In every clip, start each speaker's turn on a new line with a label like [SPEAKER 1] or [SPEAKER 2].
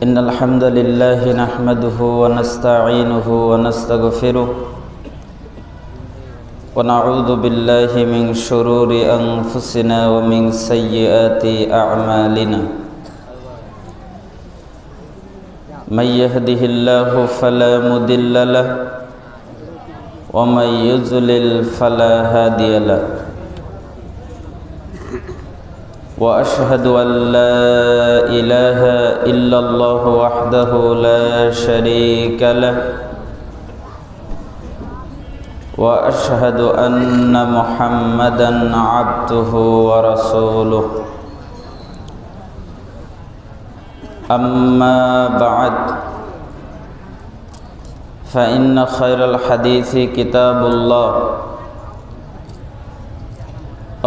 [SPEAKER 1] إن الحمد لله نحمده ونستعينه ونستغفره ونعوذ بالله من شرور أنفسنا ومن سيئات أعمالنا من يهده الله فلا مضل له ومن يضلل فلا هادي له وأشهد أن لا إله إلا الله وحده لا شريك له وأشهد أن محمدًا عبده ورسوله أما بعد فإن خير الحديث كتاب الله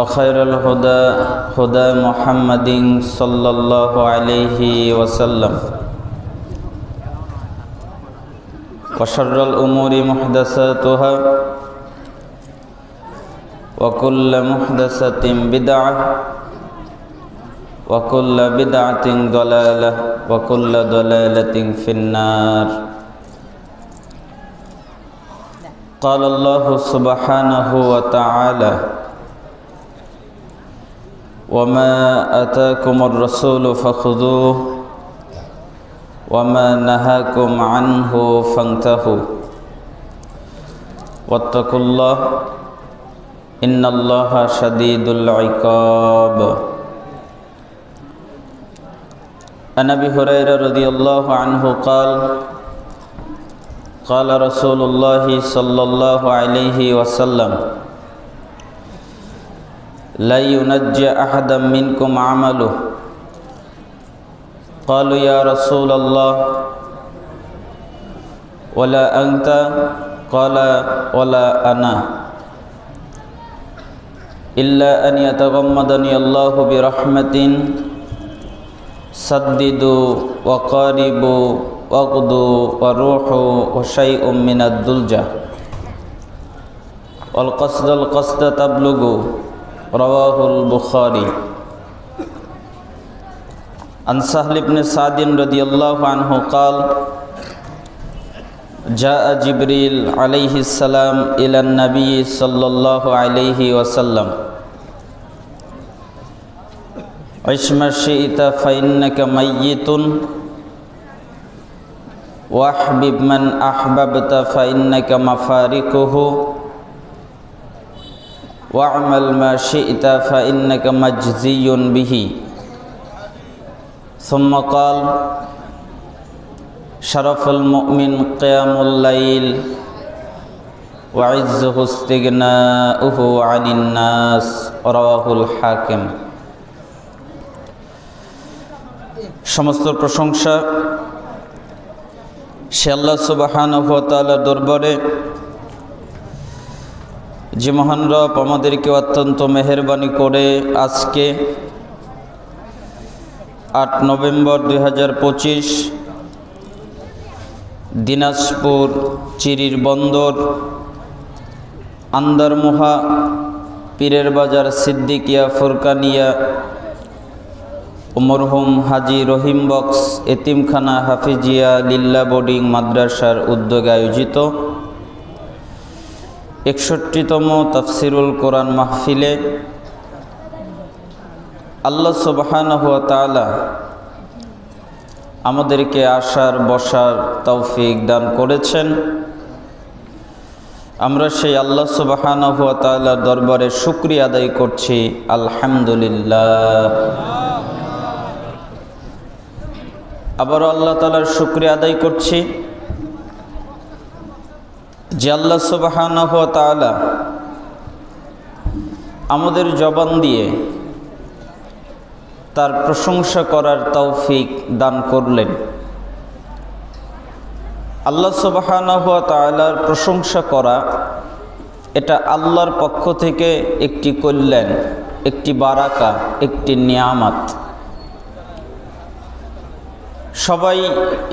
[SPEAKER 1] وخير الهدى هدى محمد صلى الله عليه وسلم وشر الأمور محدثاتها وكل محدثة بدعة وكل بدعة ضلالة وكل ضلالة في النار قال الله سبحانه وتعالى وما آتاكم الرسول فخذوه وما نهاكم عنه فانتهوا واتقوا الله إن الله شديد العقاب عن أبي هريرة رضي الله عنه قال قال رسول الله صلى الله عليه وسلم لا ينجي أحدا منكم عمله قالوا يا رسول الله ولا أنت قال ولا أنا إلا أن يتغمدني الله برحمة سددوا وقاربوا واغدوا وروحوا وشيء من الدلجة والقصد تبلغوا رواه البخاري عن سهل بن سعد رضي الله عنه قال جاء جبريل عليه السلام إلى النبي صلى الله عليه وسلم عش ما شئت فإنك ميت واحبب من أحببت فإنك مفارقه واعمل ما شئت فإنك مجزي به ثم قال شرف المؤمن قيام الليل وعزه استغناؤه عن الناس رواه الحاكم সমস্ত প্রশংসা সে আল্লাহ সুবহানাহু ওয়া তাআলার দরবারে যে মহান রব আমাদেরকে অত্যন্ত মেহেরবানি করে আজকে 8 নভেম্বর 2025 দিনাজপুর চিরির বন্দর আন্দারমোহা পীরের বাজার সিদ্দিকিয়া ফুরকানিয়া মরহুম হাজি রহিম বক্স এতিমখানা হাফিজিয়া লিল্লা বোর্ডিং মাদ্রাসার উদ্যোগে আয়োজিত 61তম তাফসিরুল কোরআন মাহফিলে আল্লাহ সুবহানাহু ওয়া তাআলা আমাদেরকে আসার বসার তৌফিক দান করেছেন। আমরা সেই আল্লাহ সুবহানাহু ওয়া তাআলার দরবারে শুকরিয়া আদায় করছি আলহামদুলিল্লাহ। আবারও আল্লাহ তাআলার শুকরিয়া আদায় করছি যে আল্লাহ সুবহানাহু ওয়া তাআলা আমাদের জবান দিয়ে তার প্রশংসা করার তৌফিক দান করলেন। আল্লাহ সুবহানাহু ওয়া তাআলার প্রশংসা করা এটা আল্লাহর পক্ষ থেকে একটি কল্যাণ, একটি বারাকা, একটি নিয়ামত। সবাই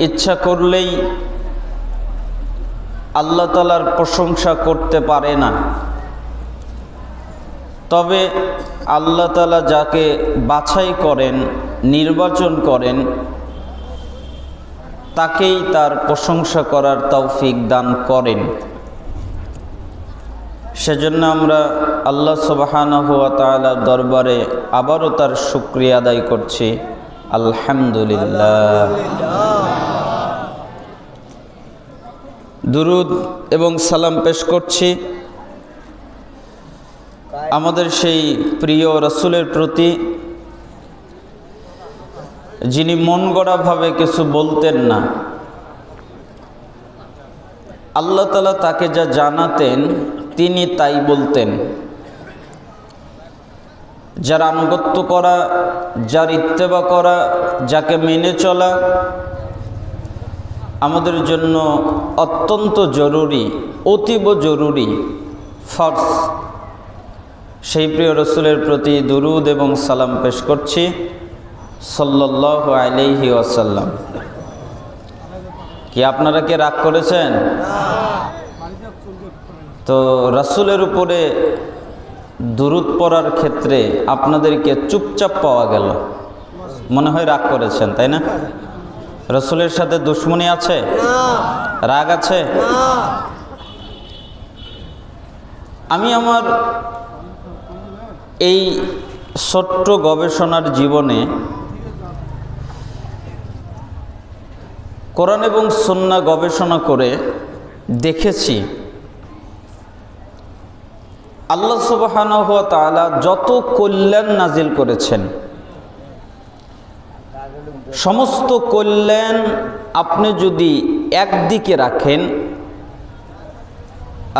[SPEAKER 1] ইচ্ছা করলেই আল্লাহ তাআলার প্রশংসা করতে পারে না, তবে আল্লাহ তাআলা যাকে বাছাই করেন, নির্বাচন করেন, তাকেই তার প্রশংসা করার তৌফিক দান করেন। সেজন্য আমরা আল্লাহ সুবহানাহু ওয়া তাআলার দরবারে আবারও তার শুকরিয়া আদায় করছি, আলহামদুলিল্লাহ। দুরুদ এবং সালাম পেশ করছি আমাদের সেই প্রিয় রাসূলের প্রতি, যিনি মন গড়াভাবে কিছু বলতেন না। আল্লাহ তাআলা তাকে যা জানাতেন তিনি তাই বলতেন। যার আনুগত্য করা, যার ইত্তেবা করা, যাকে মেনে চলা আমাদের জন্য অত্যন্ত জরুরি, অতীব জরুরি, ফরজ। সেই প্রিয় রাসূলের প্রতি দুরুদ এবং সালাম পেশ করছি, সাল্লাল্লাহু আলাইহি ওয়াসাল্লাম। কি আপনারা কি রাগ করেছেন? তো রাসূলের উপরে দুরুদ পড়ার ক্ষেত্রে আপনাদেরকে চুপচাপ পাওয়া গেল, মনে হয় রাগ করেছেন, তাই না? রাসূলের সাথে দুশমনি আছে, রাগ আছে? আমি আমার এই ছোট্ট গবেষণার জীবনে কোরআন এবং সুন্নাহ গবেষণা করে দেখেছি আল্লাহ সুবহানাহু ওয়া তাআলা যত কল্যাণ নাজিল করেছেন, সমস্ত কল্যাণ আপনি যদি একদিকে রাখেন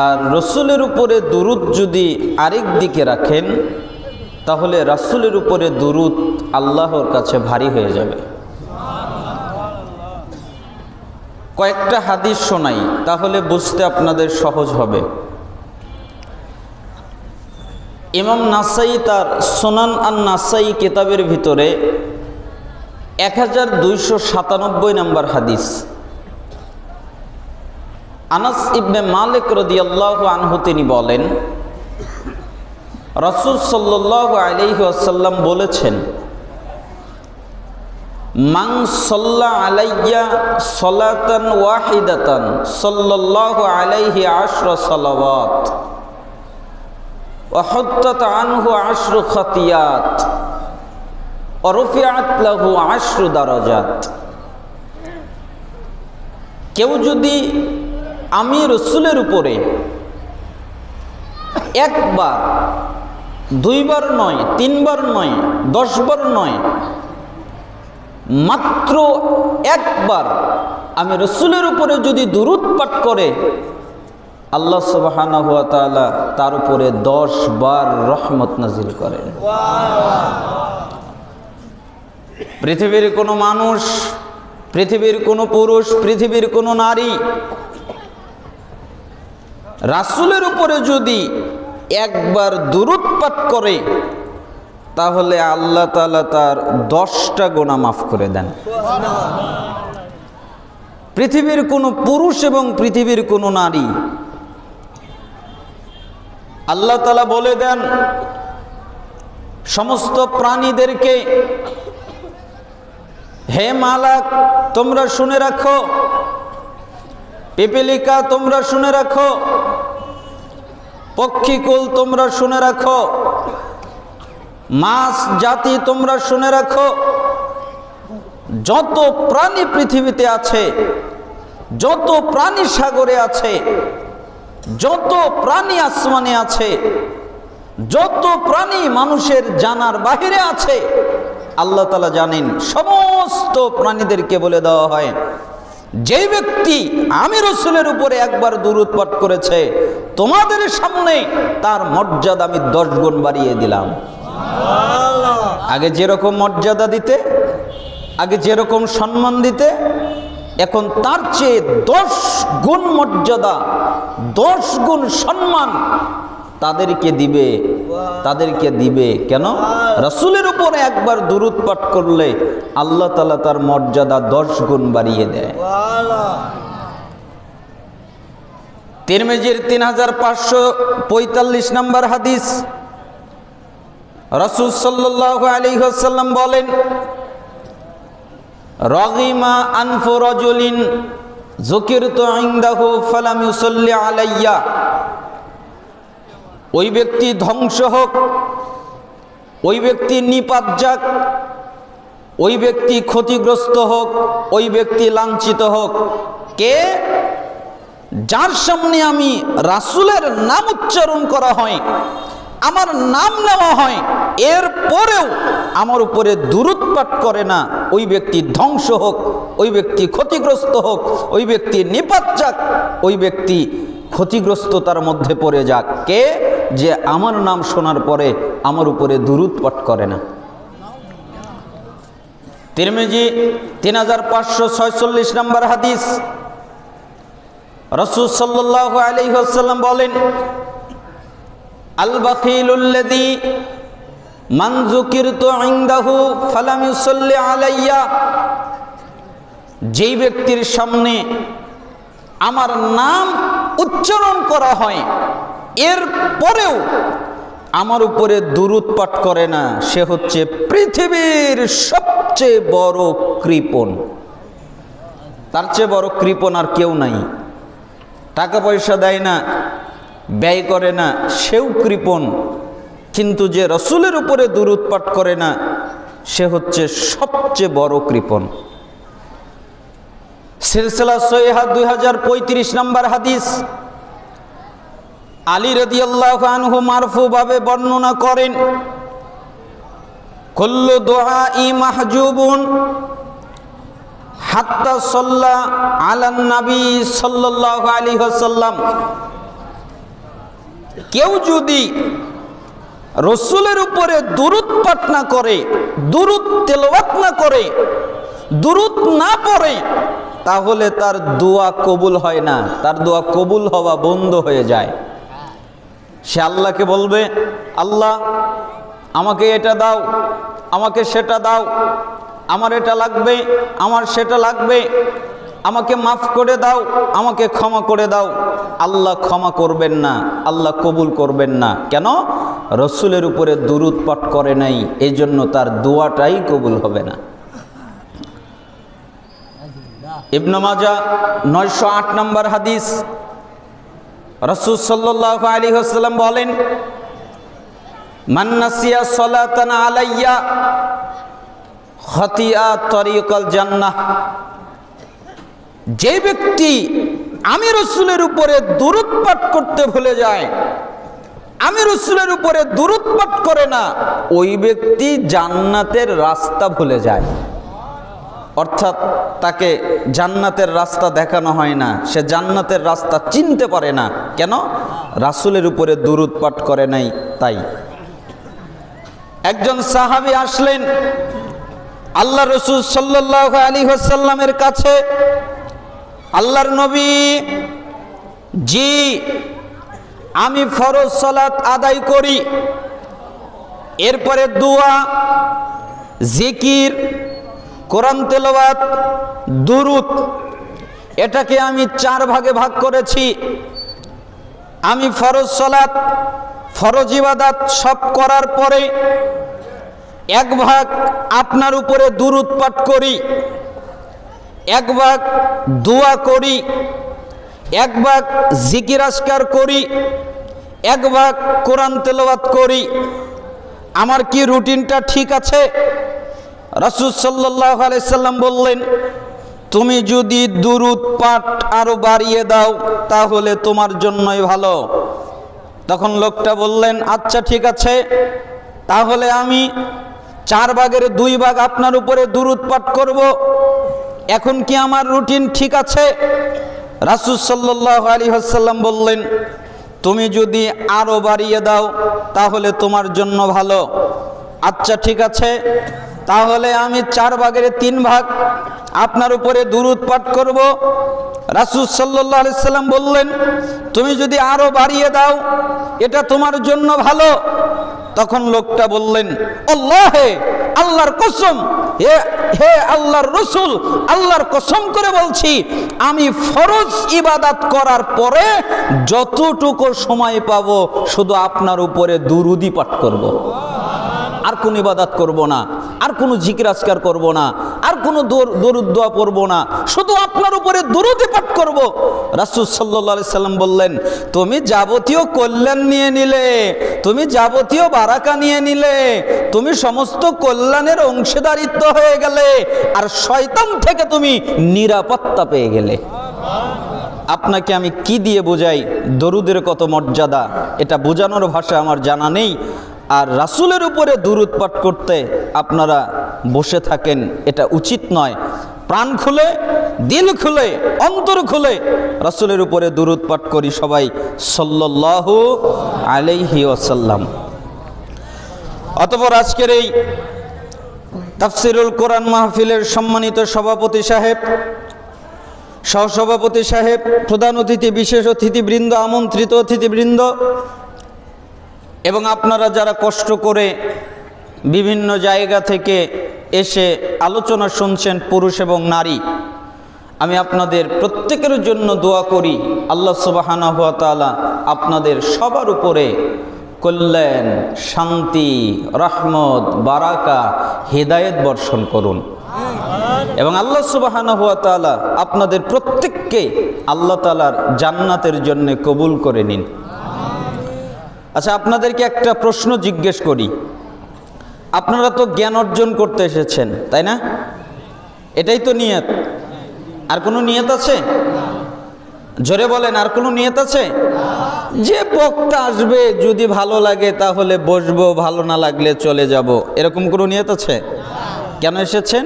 [SPEAKER 1] আর রাসূলের উপরে দুরুদ যদি আরেক দিকে রাখেন, তাহলে রাসূলের উপরে দুরুদ আল্লাহর কাছে ভারী হয়ে যাবে। কয়েকটা হাদিস শোনাই, তাহলে বুঝতে আপনাদের সহজ হবে। ইমাম নাসাই তার সুনান আন-নাসাই কিতাবের ভিতরে 1297 নম্বর হাদিস, আনাস ইবনে মালিক রাদিয়াল্লাহু আনহু তিনি বলেন, রাসূল সাল্লাল্লাহু আলাইহি ওয়াসাল্লাম বলেছেন, মান সাল্লা আলাইয়া সালাতান ওয়াহিদাতান সাল্লাল্লাহু আলাইহি 10 সালাওয়াত ওয়া হুত্তাত আনহু 10 খাতিয়াত ওয়া রুফিআত লাহু 10 দারাজাত। কেউ যদি আমি রাসূলের উপরে একবার, দুইবার নয়, তিনবার নয়, 10 বার নয়, মাত্র একবার আমি রাসূলের উপরে যদি দুরূদ পাঠ করে, আল্লাহ সুবহানাহু ওয়া তাআলা তার উপরে 10 বার রহমত নাজিল করেন। পৃথিবীর কোনো মানুষ, পৃথিবীর কোনো পুরুষ, পৃথিবীর কোনো নারী রাসূলের উপরে যদি একবার দুরূদ পাঠ করে, তাহলে আল্লাহ তাআলা তার 10টা গুনাহ মাফ করে দেন। পৃথিবীর কোনো পুরুষ এবং পৃথিবীর কোনো নারী, আল্লাহ তাআলা বলে দেন সমস্ত প্রাণীদেরকে, হে মালাক তোমরা শুনে রাখো, পিপীলিকা তোমরা শুনে রাখো, পক্ষীকুল তোমরা শুনে রাখো, মাছ জাতি তোমরা শুনে রাখো, যত প্রাণী পৃথিবীতে আছে, যত প্রাণী সাগরে আছে, যত প্রাণী আসমানে আছে, যত প্রাণী মানুষের জানার বাহিরে আছে, আল্লাহ তাআলা জানেন। সমস্ত প্রাণীদেরকে বলে দেওয়া হয়, যে ব্যক্তি আমি রাসূলের উপরে একবার দুরূদ পাঠ করেছে, তোমাদের সামনে তার মর্যাদা আমি 10 গুণ বাড়িয়ে দিলাম। আগে যেরকম মর্যাদা দিতে, আগে যেরকম সম্মান দিতে, এখন তার চেয়ে 10 গুণ মর্যাদা, 10 গুণ সম্মান তাদেরকে দিবে। কেন? রাসূলের উপরে একবার দুরূদ পাঠ করলে আল্লাহ তাআলা তার মর্যাদা 10 গুণ বাড়িয়ে দেয়। তিরমিজির 3545 নম্বর হাদিস, রাসূল সাল্লাল্লাহু আলাইহি ওয়াসাল্লাম বলেন, রাগিমা আনফু রাজুলিন যুকিরতু ইনদাহু ফালাম ইউসাল্লি আলাইয়া, ওই ব্যক্তি ধ্বংস হোক, ওই ব্যক্তি নিপাত যাক, ওই ব্যক্তি ক্ষতিগ্রস্ত হোক, ওই ব্যক্তি লাঞ্ছিত হোক। কে? যার সামনে আমি রাসূলের নাম উচ্চারণ করা হয়, আমার নাম নেওয়া হয়, এর পরেও আমার উপরে দুরূদ পাঠ করে না, ওই ব্যক্তি ধ্বংস হোক, ওই ব্যক্তি ক্ষতিগ্রস্ত হোক, ওই ব্যক্তি নিপাত যাক, ওই ব্যক্তি ক্ষতিগ্রস্ততার মধ্যে পড়ে যাক। কে? যে আমার নাম শোনার পরে আমার উপরে দুরূদ পাঠ করে না। তিরমিজি 3546 নম্বর হাদিস। রাসূল সাল্লাল্লাহু আলাইহি ওয়াসাল্লাম বলেন, আল বাখিলুল্লাযী মান যুকিরতু ইনদাহু ফালাম ইউসাল্লি আলাইয়া, যেই ব্যক্তির সামনে আমার নাম উচ্চারণ করা হয় এর পরেও আমার উপরে দুরূদ পাঠ করে না, সে হচ্ছে পৃথিবীর সবচেয়ে বড় কৃপণ। তার চেয়ে বড় কৃপণ আর কেউ নাই। টাকা পয়সা দেয় না, ব্যয় করে না, সেও কৃপণ। কিন্তু যে রাসূলের উপরে দুরূদ পাঠ করে না, সে হচ্ছে সবচেয়ে বড় কৃপণ। সিলসিলা সহিহা 2035 নম্বর হাদিস। আলী রাদিয়াল্লাহু আনহু মারফু ভাবে বর্ণনা করেন, কুল্লু দুআই মাহজুবুন হাত্তা সাল্লা আলান নবী সাল্লাল্লাহু আলাইহি ওয়াসাল্লাম, কেউ যদি রাসূলের উপরে দুরূদ পাঠ না করে, দুরূদ তেলাওয়াত না করে, দুরূদ না পড়ে, তাহলে তার দোয়া কবুল হয় না, তার দোয়া কবুল হওয়া বন্ধ হয়ে যায়। সে আল্লাহকে বলবে, আল্লাহ আমাকে এটা দাও, আমাকে সেটা দাও, আমার এটা লাগবে, আমার সেটা লাগবে, আমাকে মাফ করে দাও, আমাকে ক্ষমা করে দাও। আল্লাহ ক্ষমা করবেন না, আল্লাহ কবুল করবেন না। কেন? রাসূলের উপরে দুরূদ পাঠ করে নাই, এই জন্য তার দোয়াটাই কবুল হবে না। ইবনে মাজাহ 908 নম্বর হাদিস। রাসূল সাল্লাল্লাহু আলাইহি ওয়াসাল্লাম বলেন, মান নাসিয়া সালাতান আলাইয়া খাতিয়া তরিকাল জান্নাহ, যে ব্যক্তি আমি রাসূলের উপরে দুরূদ পাঠ করতে ভুলে যায়, আমি রাসূলের উপরে দুরূদ পাঠ করে না, ওই ব্যক্তি জান্নাতের রাস্তা ভুলে যায়। অর্থাৎ তাকে জান্নাতের রাস্তা দেখানো হয় না, সে জান্নাতের রাস্তা চিনতে পারে না। কেন? রাসূলের উপরে দুরূদ পাঠ করে নাই তাই। একজন সাহাবী আসলেন আল্লাহ রাসূল সাল্লাল্লাহু আলাইহি ওয়াসাল্লামের কাছে, আল্লাহর নবী, জি আমি ফরজ সালাত আদায় করি, এরপরে দোয়া, জিকির, কোরআন তেলাওয়াত, দুরূদ, এটাকে আমি 4 ভাগে ভাগ করেছি। আমি ফরজ সালাত, ফরজ ইবাদত সব করার পরে 1 ভাগ আপনার উপরে দুরূদ পাঠ করি, 1 ভাগ দোয়া করি, 1 ভাগ জিকির আজকার করি, 1 ভাগ কোরআন তেলাওয়াত করি। আমার কি রুটিনটা ঠিক আছে? রাসূল সাল্লাল্লাহু আলাইহি সাল্লাম বললেন, তুমি যদি দুরূদ পাঠ আরো বাড়িয়ে দাও তাহলে তোমার জন্যই ভালো। তখন লোকটা বললেন, আচ্ছা ঠিক আছে, তাহলে আমি 4 ভাগের 2 ভাগ আপনার উপরে দুরূদ পাঠ করব। এখন কি আমার রুটিন ঠিক আছে? রাসূল সাল্লাল্লাহু আলাইহি ওয়াসাল্লাম বললেন, তুমি যদি আরো বাড়িয়ে দাও তাহলে তোমার জন্য ভালো। আচ্ছা ঠিক আছে, তাহলে আমি 4 ভাগের 3 ভাগ আপনার উপরে দুরূদ পাঠ করব। রাসূল সাল্লাল্লাহু আলাইহি সাল্লাম বললেন, তুমি যদি আরো বাড়িয়ে দাও এটা তোমার জন্য ভালো। তখন লোকটা বললেন, আল্লাহে, আল্লাহর কসম, হে আল্লাহর রাসূল, আল্লাহর কসম করে বলছি, আমি ফরজ ইবাদত করার পরে যতটুকু সময় পাবো শুধু আপনার উপরে দুরূদই পাঠ করব, আর কোন ইবাদত করব না, আর কোনো জিকির আজকার করব না, আর কোনো দরুদ দোয়া পড়বো না, শুধু আপনার উপরে দরুদই পাঠ করব। রাসূল সাল্লাল্লাহু আলাইহি সাল্লাম বললেন, তুমি যাবতীয় কল্যাণ নিয়ে নিলে, তুমি যাবতীয় বারাকা নিয়ে নিলে, তুমি সমস্ত কল্যাণের অংশীদারিত্ব হয়ে গেলে, আর শয়তান থেকে তুমি নিরাপত্তা পেয়ে গেলে। আপনাকে আমি কি দিয়ে বোঝাই দরুদের কত মর্যাদা, এটা বোঝানোর ভাষা আমার জানা নেই। আর রাসূলের উপরে দরুদ পাঠ করতে আপনারা বসে থাকেন, এটা উচিত নয়। প্রাণ খুলে, দিল খুলে, অন্তর খুলে রাসূলের উপরে দরুদ পাঠ করি সবাই, সাল্লাল্লাহু আলাইহি ওয়াসাল্লাম। অতঃপর আজকের এই তাফসিরুল কোরআন মাহফিলের সম্মানিত সভাপতি সাহেব, সহসভাপতি সাহেব, প্রধান অতিথি, বিশেষ অতিথিবৃন্দ, আমন্ত্রিত অতিথিবৃন্দ এবং আপনারা যারা কষ্ট করে বিভিন্ন জায়গা থেকে এসে আলোচনা শুনছেন, পুরুষ এবং নারী, আমি আপনাদের প্রত্যেকের জন্য দোয়া করি আল্লাহ সুবহানাহু ওয়া তাআলা আপনাদের সবার উপরে কল্যাণ, শান্তি, রহমত, বারাকা, হিদায়াত বর্ষণ করুন এবং আল্লাহ সুবহানাহু ওয়া তাআলা আপনাদের প্রত্যেককে আল্লাহ তাআলার জান্নাতের জন্য কবুল করে নিন। আচ্ছা, আপনাদেরকে একটা প্রশ্ন জিজ্ঞেস করি। আপনারা তো জ্ঞান অর্জন করতে এসেছেন, তাই না? এটাই তো নিয়ত। আর কোনো নিয়ত আছে? জোরে বলেন, আর কোনো নিয়ত আছে? যে বক্তা আসবে যদি ভালো লাগে তাহলে বসবো, ভালো না লাগলে চলে যাব, এরকম কোনো নিয়ত আছে? কেন এসেছেন?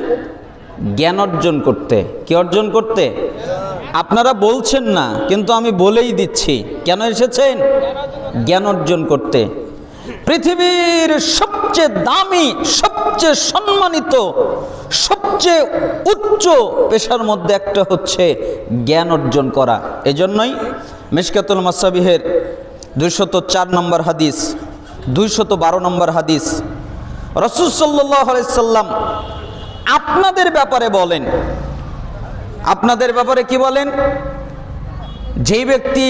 [SPEAKER 1] জ্ঞান অর্জন করতে। কি অর্জন করতে? আপনারা বলছেন না, কিন্তু আমি বলেই দিচ্ছি, কেন এসেছেন? জ্ঞান অর্জন করতে। পৃথিবীর সবচেয়ে দামি, সবচেয়ে সম্মানিত, সবচেয়ে উচ্চ পেশার মধ্যে একটা হচ্ছে জ্ঞান অর্জন করা। এজন্যই মিশকাতুল মাসাবিহের 204 নম্বর হাদিস, 212 নম্বর হাদিস, রাসূল সাল্লাল্লাহু আলাইহি সাল্লাম আপনাদের ব্যাপারে বলেন, আপনাদের ব্যাপারে কি বলেন? যেই ব্যক্তি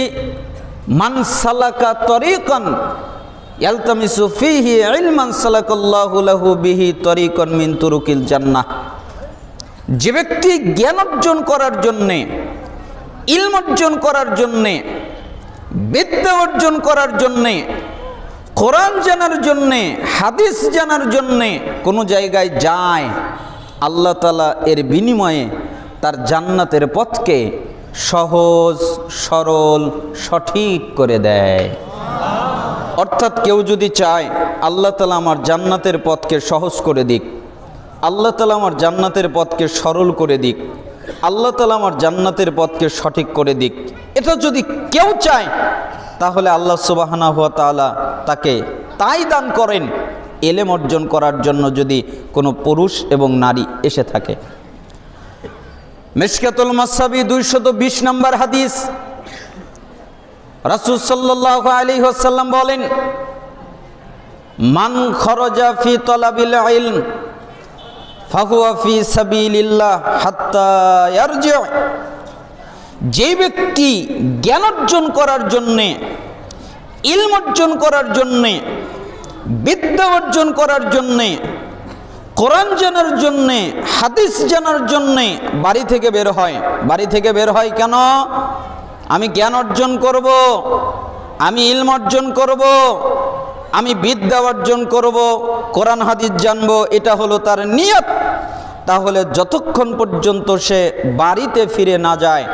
[SPEAKER 1] মান সালাকা তরিকান ইয়ালতামিসু ফীহি ইলমান সালাকাল্লাহু লাহু বিহি তরিকান মিন তুরুকিল জান্নাহ, যে ব্যক্তি জ্ঞান অর্জন করার জন্যে, ইলম অর্জন করার জন্যে, বিদ্যা অর্জন করার জন্যে, কোরআন জানার জন্যে, হাদিস জানার জন্যে কোনো জায়গায় যায়, আল্লাহ তাআলা এর বিনিময়ে তার জান্নাতের পথকে সহজ, সরল, সঠিক করে দেয়। অর্থাৎ কেউ যদি চায় আল্লাহ তাআলা আমার জান্নাতের পথকে সহজ করে দিক, আল্লাহ তাআলা আমার জান্নাতের পথকে সরল করে দিক, আল্লাহ তাআলা আমার জান্নাতের পথকে সঠিক করে দিক, এটা যদি কেউ চায় তাহলে আল্লাহ সুবহানাহু ওয়া তাআলা তাকে তাই দান করেন, ইলম অর্জন করার জন্য যদি কোনো পুরুষ এবং নারী এসে থাকে। মিশকাতুল মাসাবি 220 নম্বর হাদিস, রাসূল সাল্লাল্লাহু আলাইহি ওয়াসাল্লাম বলেন, মান খরাজা ফি তালাবিল ইলম ফাহুয়া ফি সাবিলিল্লাহ হাত্তা ইয়ারজি, যে ব্যক্তি জ্ঞান অর্জন করার জন্যে, ইলম অর্জন করার জন্যে, বিদ্যা অর্জন করার জন্যে, কোরআন জানার জন্যে, হাদিস জানার জন্যে বাড়ি থেকে বের হয়। বাড়ি থেকে বের হয় কেন? আমি জ্ঞান অর্জন করব, আমি ইলম অর্জন করব, আমি বিদ্যা অর্জন করব, কোরআন হাদিস জানবো, এটা হলো তার নিয়ত। তাহলে যতক্ষণ পর্যন্ত সে বাড়িতে ফিরে না যায়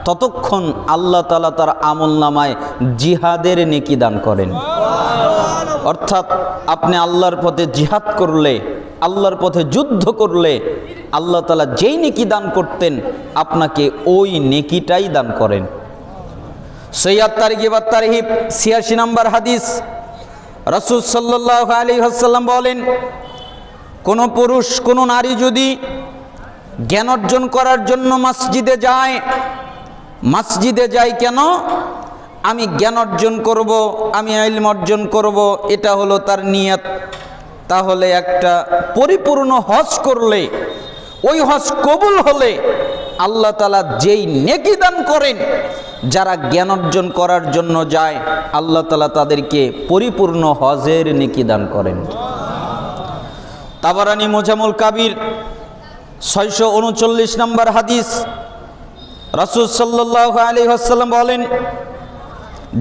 [SPEAKER 1] ততক্ষণ আল্লাহ তাআলা তার আমলনামায় জিহাদের নেকি দান করেন। অর্থাৎ আপনি আল্লাহর পথে জিহাদ করলে, আল্লাহর পথে যুদ্ধ করলে আল্লাহ তাআলা যেই নেকি দান করতেন আপনাকে ওই নেকিটাই দান করেন। সৈয়দ তারগিব আত তারহিব 86 নম্বর হাদিস, রাসূল সাল্লাল্লাহু আলাইহি ওয়াসাল্লাম বলেন, কোনো পুরুষ, কোনো নারী যদি জ্ঞান অর্জন করার জন্য মসজিদে যায়, মসজিদে যায় কেন? আমি জ্ঞান অর্জন করব, আমি ইলম অর্জন করব, এটা হলো তার নিয়ত। তাহলে একটা পরিপূর্ণ হজ করলে, ওই হজ কবুল হলে আল্লাহ তাআলা যেই নেকি দান করেন, যারা জ্ঞান অর্জন করার জন্য যায় আল্লাহ তাআলা তাদেরকে পরিপূর্ণ হজের নেকি দান করেন। তাবারানী মুজামুল কাবির 639 নম্বর হাদিস, রাসূল সাল্লাল্লাহু আলাইহি ওয়াসাল্লাম বলেন,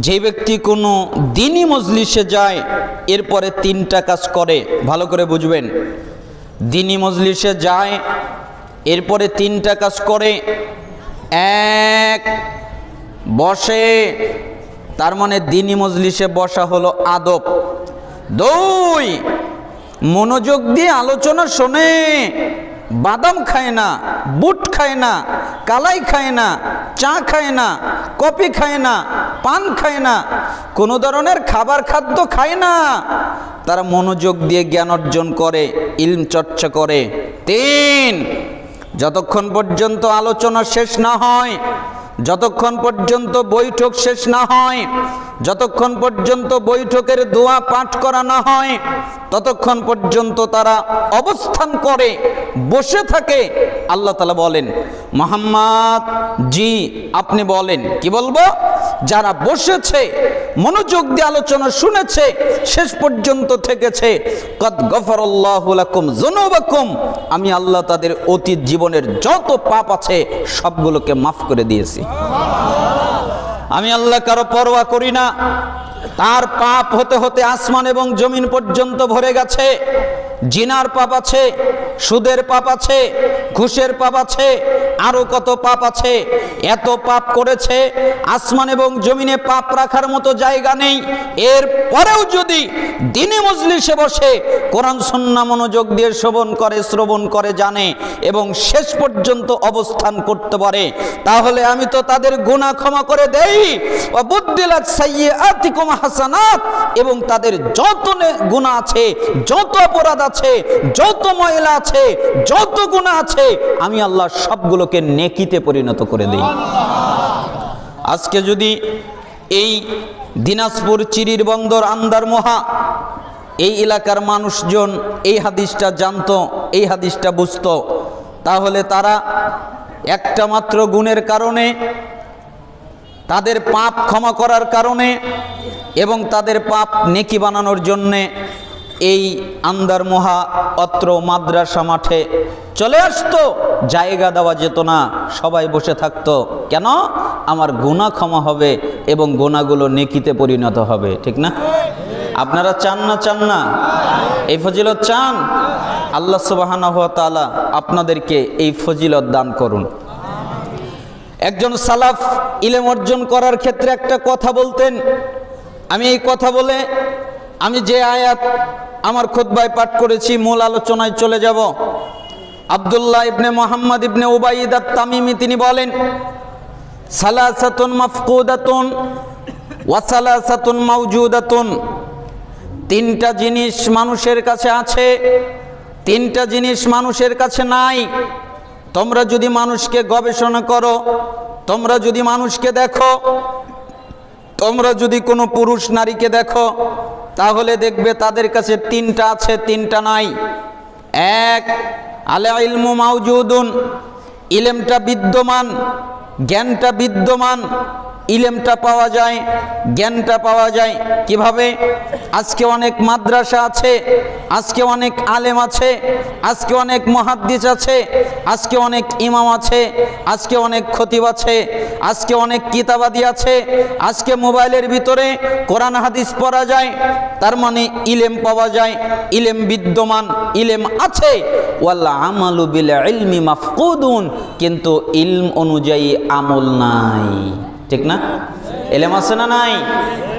[SPEAKER 1] যে ব্যক্তি কোনো দ্বীনি মজলিসে যায় এরপরে 3টা কাজ করে, ভালো করে বুঝবেন, দ্বীনি মজলিসে যায় এরপরে 3টা কাজ করে। 1, বসে, তার মানে দ্বীনি মজলিসে বসা হলো আদব। 2, মনোযোগ দিয়ে আলোচনা শোনে, বাদাম খায় না, বুট খায় না, কালাই খায় না, চা খায় না, কফি খায় না, পান খায় না, কোনো ধরনের খাবার খাদ্য খায় না, তারা মনোযোগ দিয়ে জ্ঞান অর্জন করে, ইলম চর্চা করে। 3, যতক্ষণ পর্যন্ত আলোচনা শেষ না হয়, যতক্ষণ পর্যন্ত বৈঠক শেষ না হয়, যতক্ষণ পর্যন্ত বৈঠকের দোয়া পাঠ করা না হয়, ততক্ষণ পর্যন্ত তারা অবস্থান করে, বসে থাকে। আল্লাহ তাআলা বলেন, মুহাম্মদ জি আপনি বলেন, কি বলবো? যারা বসেছে, মনোযোগ দিয়ে আলোচনা শুনেছে, শেষ পর্যন্ত থেকেছে, কদ গফারাল্লাহু লাকুম যুনুবাকুম, আমি আল্লাহ তাদের অতীত জীবনের যত পাপ আছে সবগুলোকে মাফ করে দিয়েছি। আমি আল্লাহ কারো পরোয়া করি না। তার পাপ হতে হতে আসমান এবং জমিন পর্যন্ত ভরে গেছে। জিনার পাপ আছে, সুদের পাপ আছে, ঘুষের পাপ আছে, আরো কত পাপ আছে। এত পাপ করেছে, আসমান এবং জমিনে পাপ রাখার মতো জায়গা নেই। এর পরেও যদি দ্বীনি মজলিসে বসে কোরআন সুন্নাহ মনোযোগ দিয়ে শ্রবণ করে জানে এবং শেষ পর্যন্ত অবস্থান করতে পারে, তাহলে আমি তো তাদের গুনাহ ক্ষমা করে দেই। ওয়া বুদ্দিলাত সাইয়্যাতিকুম হাসানাত, এবং তাদের যত গুনাহ আছে, যত অপরাধ আছে, যত ময়লা আছে, যত গুনাহ আছে, আমি আল্লাহ সবগুলোকে নেকিতে পরিণত করে দেই। আজকে যদি এই দিনাজপুর চিরির বন্দর আন্দারমোহা এই এলাকার মানুষজন এই হাদিসটা জানতো, এই হাদিসটা বুঝতো, তাহলে তারা একটা মাত্র গুণের কারণে, তাদের পাপ ক্ষমা করার কারণে এবং তাদের পাপ নেকি বানানোর জন্যে এই আন্দারমোহা অত্র মাদ্রাসা মাঠে চলে আসতো। জায়গা দেওয়া যেত না, সবাই বসে থাকতো। কেন? আমার গুনাহ ক্ষমা হবে এবং গুনাহগুলো নেকিতে পরিণত হবে। ঠিক না? আপনারা চান না? চান না? এই ফজিলত চান? আল্লাহ সুবহানাহু ওয়া তাআলা আপনাদেরকে এই ফজিলত দান করুন। একজন সালাফ ইলম অর্জন করার ক্ষেত্রে একটা কথা বলতেন। আমি এই কথা বলে আমি যে আয়াত আমার খুতবায় পাঠ করেছি মূল আলোচনায় চলে যাব। আব্দুল্লাহ ইবনে মুহাম্মদ ইবনে উবাইদ আত-তামিমি তিনি বলেন, সালাসাতুন মাফকুদাতুন ওয়া সালাসাতুন মাওজুদাতুন, 3টা জিনিস মানুষের কাছে আছে, 3টা জিনিস মানুষের কাছে নাই। তোমরা যদি মানুষকে গবেষণা করো, তোমরা যদি মানুষকে দেখো, তোমরা যদি কোনো পুরুষ নারীকে দেখো, তাহলে দেখবে তাদের কাছে 3টা আছে, 3টা নাই। 1, আল ইলমু মাওজুদুন, ইলমটা বিদ্যমান, জ্ঞানটা বিদ্যমান, ইলমটা পাওয়া যায়, জ্ঞানটা পাওয়া যায়। কিভাবে? আজকে অনেক মাদ্রাসা আছে, আজকে অনেক আলেম আছে, আজকে অনেক মুহাদ্দিস আছে, আজকে অনেক ইমাম আছে, আজকে অনেক খতিব আছে, আজকে অনেক কিতাবাদি আছে, আজকে মোবাইলের ভিতরে কোরআন হাদিস পড়া যায়, তার মানে ইলম পাওয়া যায়, ইলম বিদ্যমান, ইলম আছে। ওয়াল আমালু বিল ইলমি মাফকুদুন, কিন্তু ইলম অনুযায়ী আমল নাই। ঠিক না? এলেম আছে না নাই?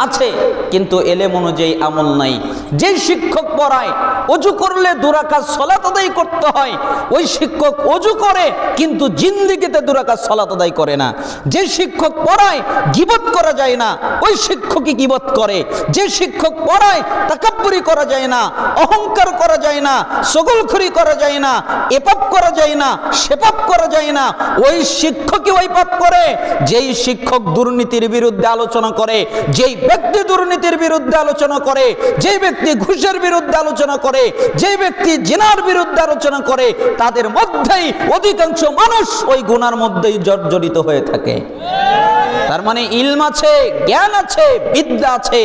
[SPEAKER 1] আছে, কিন্তু এলেম অনুযায়ী আমল নাই। যে শিক্ষক পড়ায় ওযু করলে 2 রাকাত সালাত আদায় করতে হয়, ওই শিক্ষক ওযু করে কিন্তু জিন্দেগিতে 2 রাকাত সালাত আদায় করে না। যে শিক্ষক পড়ায় গীবত করা যায় না, ওই শিক্ষকই গীবত করে। যে শিক্ষক পড়ায় তাকাব্বুরি করা যায় না, অহংকার করা যায় না, চগলখড়ি করা যায় না, এ পাপ করা যায় না, সে পাপ করা যায় না, ওই শিক্ষকই ওই পাপ করে। যেই শিক্ষক দুর্নীতির বিরুদ্ধে আলোচনা করে, যেই ব্যক্তি দুর্নীতির বিরুদ্ধে আলোচনা করে, যেই ব্যক্তি ঘুষের বিরুদ্ধে আলোচনা করে, যেই ব্যক্তি জিনার বিরুদ্ধে আলোচনা করে, তাদের মধ্যেই অধিকাংশ মানুষ ওই গুনার মধ্যেই জর্জরিত হয়ে থাকে। তার মানে ইলম আছে, জ্ঞান আছে, বিদ্যা আছে,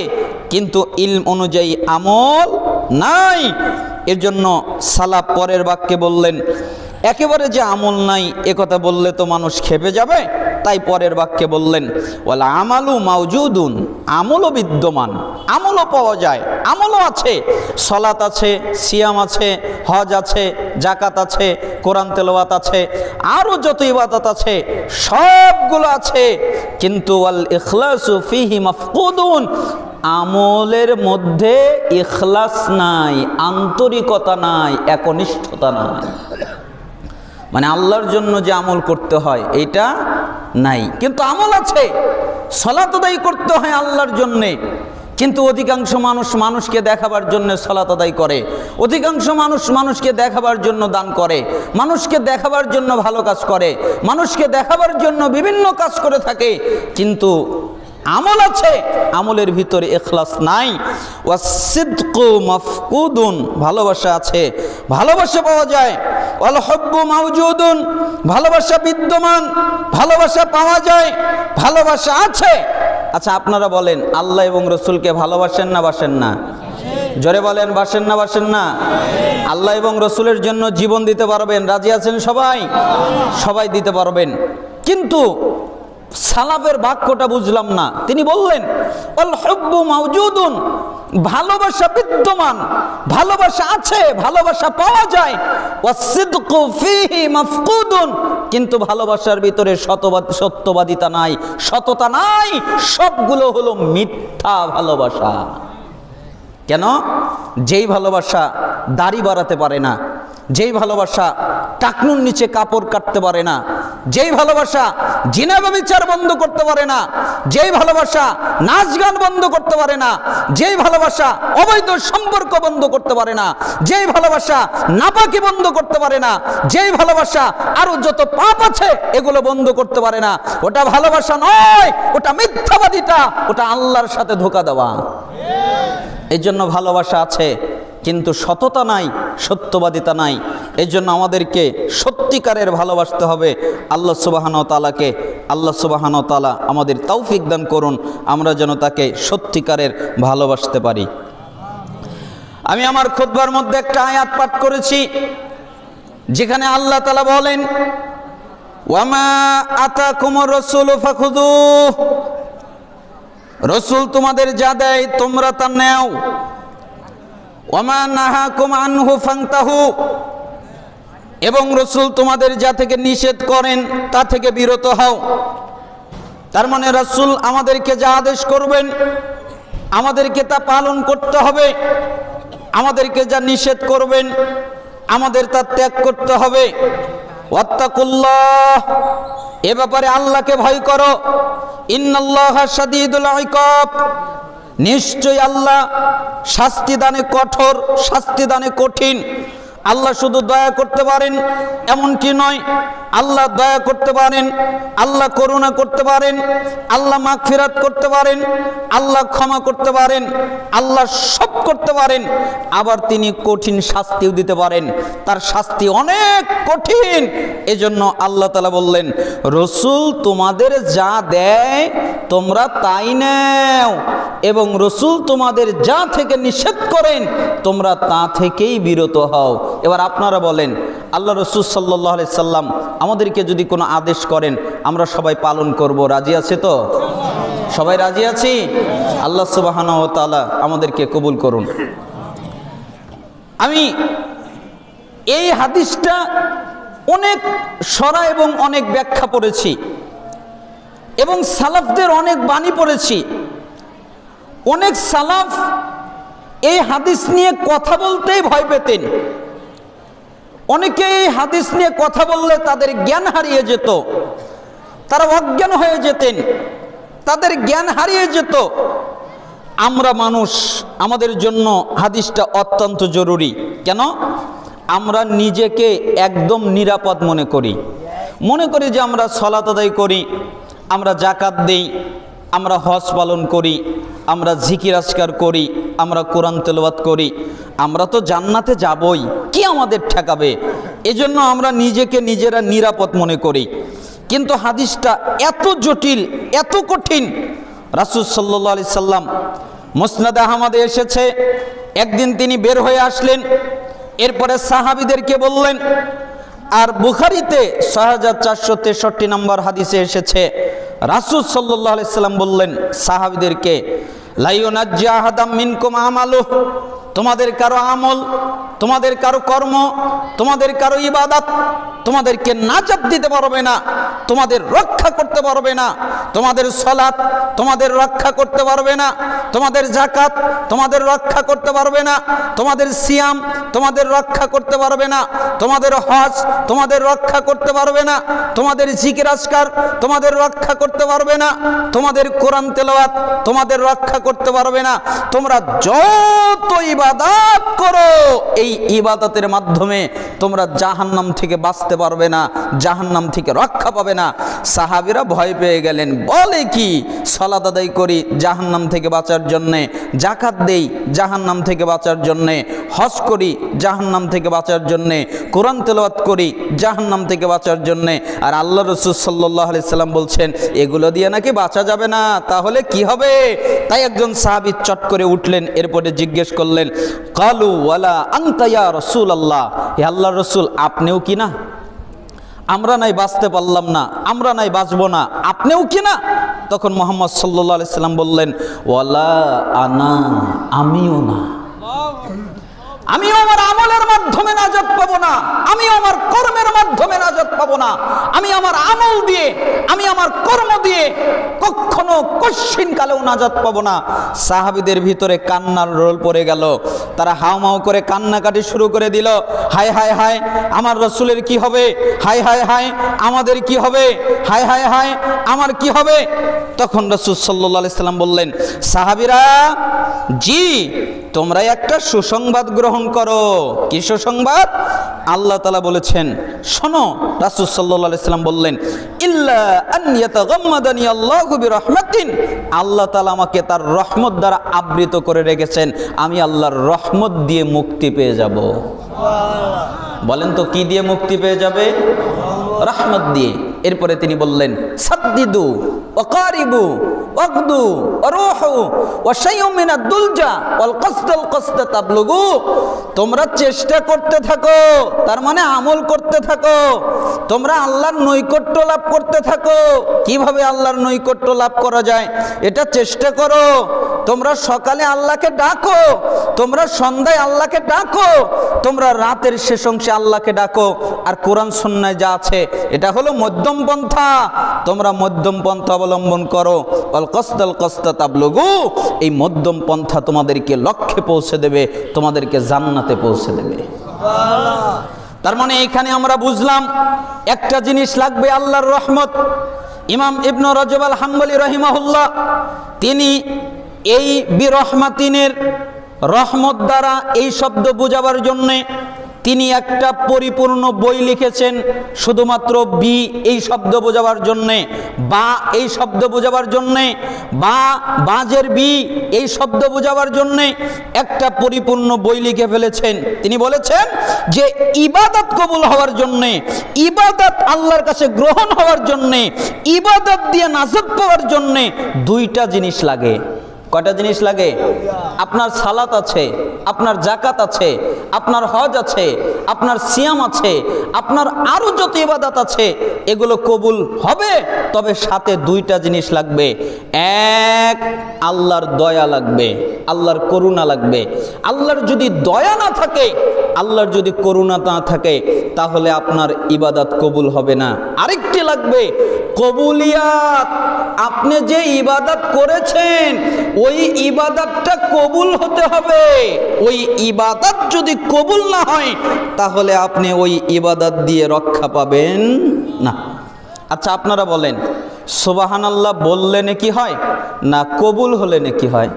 [SPEAKER 1] কিন্তু ইলম অনুযায়ী আমল নাই। এর জন্য সালাফ পরের বাক্যে বললেন, একেবারে যে আমল নাই এ কথা বললে তো মানুষ খেপে যাবে, তাই পরের বাক্যে বললেন ওয়ালা আমালু মাওজুদুন, আমলও বিদ্যমান, আমলও পাওয়া যায়, আমলও আছে, সালাত আছে, সিয়াম আছে, হজ আছে, জাকাত আছে, কোরআন তেলাওয়াত আছে, আরও যত ইবাদত আছে সবগুলো আছে, কিন্তু ওয়াল ইখলাসু ফিহি মাফকুদুন, আমলের মধ্যে ইখলাস নাই, আন্তরিকতা নাই, একনিষ্ঠতা নাই। মানে আল্লাহর জন্য যে আমল করতে হয় এইটা নাই, কিন্তু আমল আছে। সালাত আদায় করতে হয় আল্লাহর জন্যে, কিন্তু অধিকাংশ মানুষ মানুষকে দেখাবার জন্য সালাত আদায় করে, অধিকাংশ মানুষ মানুষকে দেখাবার জন্য দান করে, মানুষকে দেখাবার জন্য ভালো কাজ করে, মানুষকে দেখাবার জন্য বিভিন্ন কাজ করে থাকে, কিন্তু আমল আছে, আমলের ভিতরে ইখলাস নাই। ওয়াসিদকু মাফকুদুন, ভালোবাসা আছে, ভালোবাসা পাওয়া যায়। ওয়াল হুব্বু মাওজুদুন, ভালোবাসা বিদ্যমান, ভালোবাসা পাওয়া যায়, ভালোবাসা আছে। আচ্ছা আপনারা বলেন, আল্লাহ এবং রসুলকে ভালোবাসেন না বাসেন না? জোরে বলেন, বাসেন না বাসেন না? আল্লাহ এবং রসুলের জন্য জীবন দিতে পারবেন? রাজি আছেন সবাই? সবাই দিতে পারবেন, কিন্তু সালাফের বাক্যটা বুঝলাম না। তিনি বললেন আল হুব্বু মাওজুদুন, ভালোবাসা বিদ্যমান, ভালোবাসা আছে, ভালোবাসা পাওয়া যায়। ওয়াসিদকু ফিহি মাফকুদুন, কিন্তু ভালোবাসার ভিতরে সত্যবাদিতা নাই, সততা নাই, সবগুলো হলো মিথ্যা ভালোবাসা। কেন? যেই ভালোবাসা দাড়ি বাড়াতে পারে না, যেই ভালোবাসা টাকনুর নিচে কাপড় কাটতে পারে না, যেই ভালোবাসা জিনা ব্যভিচার বন্ধ করতে পারে না, যেই ভালোবাসা নাচ গান বন্ধ করতে পারে না, যেই ভালোবাসা অবৈধ সম্পর্ক বন্ধ করতে পারে না, যেই ভালোবাসা নাপাকি বন্ধ করতে পারে না, যেই ভালোবাসা আরো যত পাপ আছে এগুলো বন্ধ করতে পারে না, ওটা ভালোবাসা নয়, ওটা মিথ্যাবাদিতা, ওটা আল্লাহর সাথে ধোঁকা দেওয়া। এই জন্য ভালোবাসা আছে কিন্তু সততা নাই, সত্যবাদিতা নাই। এই জন্য আমাদেরকে সত্যিকারের ভালোবাসতে হবে আল্লাহ সুবহানাহু ওয়া তাআলাকে। আল্লাহ সুবহানাহু ওয়া তাআলা আমাদের তৌফিক দান করুন, আমরা যেন তাকে সত্যিকারের ভালোবাসতে পারি। আমি আমার খুতবার মধ্যে একটা আয়াত পাঠ করেছি, যেখানে আল্লাহ তাআলা বলেন ওয়ামা আতাকুমুর রাসূলু ফাখুযুহু, রাসূল তোমাদের যা দেয় তোমরা তা নাও। ওয়ামা নাহাকুম আনহু ফান্তাহু, এবং রাসূল তোমাদের যা থেকে নিষেধ করেন তা থেকে বিরত হও। তার মানে রাসূল আমাদেরকে যা আদেশ করবেন আমাদেরকে তা পালন করতে হবে, আমাদেরকে যা নিষেধ করবেন আমাদের তা ত্যাগ করতে হবে। ওয়াত্তাকুল্লাহ, এ ব্যাপারে আল্লাহকে ভয় করো। ইন্নাল্লাহা শাদীদুল ইকাব, নিশ্চয় আল্লাহ শাস্তি দানে কঠোর, শাস্তি দানে কঠিন। আল্লাহ শুধু দয়া করতে পারেন এমন কি নয়, আল্লাহ দয়া করতে পারেন, আল্লাহ করুণা করতে পারেন, আল্লাহ মাগফিরাত করতে পারেন, আল্লাহ ক্ষমা করতে পারেন, আল্লাহ সব করতে পারেন, আবার তিনি কঠিন শাস্তিও দিতে পারেন, তার শাস্তি অনেক কঠিন। এজন্য আল্লাহ তাআলা বললেন রাসূল তোমাদের যা দেয় তোমরা তাই নাও, এবং রাসূল তোমাদের যা থেকে নিষেধ করেন তোমরা তা থেকেই বিরত হও। এবার আপনারা বলেন, আল্লাহ রাসূল সাল্লাল্লাহু আলাইহি সাল্লাম আমাদেরকে যদি কোনো আদেশ করেন আমরা সবাই পালন করব, রাজি আছে তো? সবাই রাজি আছি? আল্লাহ সুবহানাহু ওয়া তাআলা আমাদেরকে কবুল করুন। আমি এই হাদিসটা অনেক সরা এবং অনেক ব্যাখ্যা পড়েছি এবং সালাফদের অনেক বাণী পড়েছি। অনেক সালাফ এই হাদিস নিয়ে কথা বলতেই ভয় পেতেন। অনেকে এই হাদিস নিয়ে কথা বললে তাদের জ্ঞান হারিয়ে যেত, তারা অজ্ঞান হয়ে যেতেন, তাদের জ্ঞান হারিয়ে যেত। আমরা মানুষ, আমাদের জন্য হাদিসটা অত্যন্ত জরুরি। কেন? আমরা নিজেকে একদম নিরাপদ মনে করি যে আমরা সালাত আদায় করি, আমরা যাকাত দেই, আমরা হজ পালন করি, আমরা জিকির আজকার করি, আমরা কোরআন তেলাওয়াত করি, আমরা তো জান্নাতে যাবই, কি আমাদের ঠেকাবে? এজন্য আমরা নিজেকে নিজেরা নিরাপদ মনে করি। কিন্তু হাদিসটা এত জটিল, এত কঠিন। রাসূল সাল্লাল্লাহু আলাইহি সাল্লাম মুসনাদ আহমদে এসেছে, একদিন তিনি বের হয়ে আসলেন, এরপরে সাহাবীদেরকে বললেন আর বুখারীতে 6463 নম্বর হাদিসে এসেছে, রাসূল সাল্লাল্লাহু আলাইহি সাল্লাম বললেন সাহাবীদেরকে, লা ইউনাজ্জি আহাদাম মিনকুম আমালুহু, তোমাদের কারো আমল, তোমাদের কারো কর্ম, তোমাদের কারো ইবাদত তোমাদেরকে নাজাত দিতে পারবে না, তোমাদের রক্ষা করতে পারবে না। তোমাদের সালাত তোমাদের রক্ষা করতে পারবে না, তোমাদের যাকাত তোমাদের রক্ষা করতে পারবে না, তোমাদের সিয়াম তোমাদের রক্ষা করতে পারবে না, তোমাদের হজ তোমাদের রক্ষা করতে পারবে না, তোমাদের জিকির আজকার তোমাদের রক্ষা করতে পারবে না, তোমাদের কোরআন তেলাওয়াত তোমাদের রক্ষা করতে পারবে না। তোমরা যত ইবাদত করো এই ইবাদতের মাধ্যমে তোমরা জাহান্নাম থেকে বাঁচতে পারবে না, জাহান্নাম থেকে রক্ষা পাবে না। সাহাবীরা ভয় পেয়ে গেলেন, বলে কি, সালাত আদায় করি জাহান্নাম থেকে বাঁচার জন্যে, যাকাত দেই জাহান্নাম থেকে বাঁচার জন্যে, হজ করি জাহান্নাম থেকে বাঁচার জন্যে, কোরআন তেলাওয়াত করি জাহান্নাম থেকে বাঁচার জন্যে। আর আল্লাহ রাসূল সাল্লাল্লাহু আলাইহি সাল্লাম বলছেন এগুলো দিয়ে নাকি বাঁচা যাবে না, তাহলে কি হবে? তাই একজন সাহাবী চট করে উঠলেন, এরপরে জিজ্ঞেস করলেন, কালু ওয়ালা আনতা ইয়া রাসূলুল্লাহ, হে আল্লাহর রাসূল আপনিও কি না? আমরা নাই বাঁচতে পারলাম না, আমরা নাই বাঁচবো না, আপনিও কি না? তখন মুহাম্মদ সাল্লাল্লাহু আলাইহি সাল্লাম বললেন, ওয়ালা আনা, আমিও না, আমিও আমার আমলের মাধ্যমে নাজাত পাবো না, আমিও আমার কর্মের মাধ্যমে নাজাত পাবো না। আমি আমার আমল দিয়ে, আমি আমার কর্ম দিয়ে কখনো কশিন কালেও নাজাত পাবো না। সাহাবীদের ভিতরে কান্নার রোল পড়ে গেল, তারা হাউমাউ করে কান্নাকাটি শুরু করে দিল, হায় হায় হায় আমার রাসূলের কি হবে, হায় হায় হায় আমাদের কি হবে, হায় হায় হায় আমার কি হবে। তখন রাসূল সাল্লাল্লাহু আলাইহি সাল্লাম বললেন, সাহাবীরা জি তোমরা একটা সুসংবাদ গ্রহণ করো। কি সুসংবাদ? আল্লাহ তাআলা বলেছেন, শোনো। রাসূল সাল্লাল্লাহু আলাইহি সাল্লাম বললেন, ইল্লা আন ইয়াতাগাম্মাদানি আল্লাহু বিরহমাতিন, আল্লাহ তাআলা আমাকে তার রহমত দ্বারা আবৃত করে রেখেছেন, আমি আল্লাহর রহমত দিয়ে মুক্তি পেয়ে যাব। বলেন তো কি দিয়ে মুক্তি পেয়ে যাবে? রহমত দিয়ে। এরপরে তিনি বললেন, সাদ্দিদু ওয়াকারিবু ওয়াগদু ওয়ারুহু ওয়াশাইউম মিনাদ দুলজা ওয়াল কসদাল কসদা তাবলুগু, তোমরা চেষ্টা করতে থাকো, তার মানে আমল করতে থাকো, তোমরা আল্লাহর নৈকট্য লাভ করতে থাকো। কিভাবে আল্লাহর নৈকট্য লাভ করা যায় এটা চেষ্টা করো। তোমরা সকালে আল্লাহকে ডাকো, তোমরা সন্ধ্যায় আল্লাহকে ডাকো, তোমরা রাতের শেষ অংশে আল্লাহকে ডাকো। আর কোরআন সুন্নাহয় যা আছে এটা হলো মধ্যম পন্থা, তোমরা মধ্যম পন্থা অবলম্বন করো। ওয়াল কসদাল কসদা তাবলুগু, এই মধ্যম পন্থা তোমাদেরকে লক্ষ্যে পৌঁছে দেবে, তোমাদেরকে জান্নাতে পৌঁছে দেবে। তার মানে এখানে আমরা বুঝলাম একটা জিনিস লাগবে, আল্লাহর রহমত। ইমাম ইবনে রজব আল হাম্বলী রাহিমাহুল্লাহ তিনি এই বিরহমাতিনের রহমত দ্বারা এই শব্দ বোঝাবার জন্যে তিনি একটা পরিপূর্ণ বই লিখেছেন, শুধুমাত্র বি এই শব্দ বোঝাবার জন্যে, বা এই শব্দ বোঝাবার জন্যে, বা বাজের বি এই শব্দ বোঝাবার জন্যে একটা পরিপূর্ণ বই লিখে ফেলেছেন। তিনি বলেছেন যে ইবাদত কবুল হওয়ার জন্যে, ইবাদত আল্লাহর কাছে গ্রহণ হওয়ার জন্যে, ইবাদত দিয়ে নাজাত পাওয়ার জন্যে দুইটা জিনিস লাগে। কয়টা জিনিস লাগে? আপনার সালাত আছে, আপনার যাকাত আছে, আপনার হজ আছে, আপনার সিয়াম আছে, আপনার আরো যত ইবাদত আছে এগুলো কবুল হবে, তবে সাথে দুইটা জিনিস লাগবে। এক, আল্লাহর দয়া লাগবে, আল্লাহর করুণা লাগবে। আল্লাহর যদি দয়া না থাকে, আল্লাহর যদি করুণা না থাকে, তাহলে আপনার ইবাদত কবুল হবে না। আরেকটি লাগবে কবুলিয়াত, আপনি যে ইবাদত করেছেন ওই ইবাদতটা কবুল হতে হবে। ওই ইবাদত যদি কবুল না হয় তাহলে আপনি ওই ইবাদত দিয়ে রক্ষা পাবেন না। আচ্ছা আপনারা বলেন, সুবহানাল্লাহ বললে নাকি হয় না কবুল হলে নাকি হয়?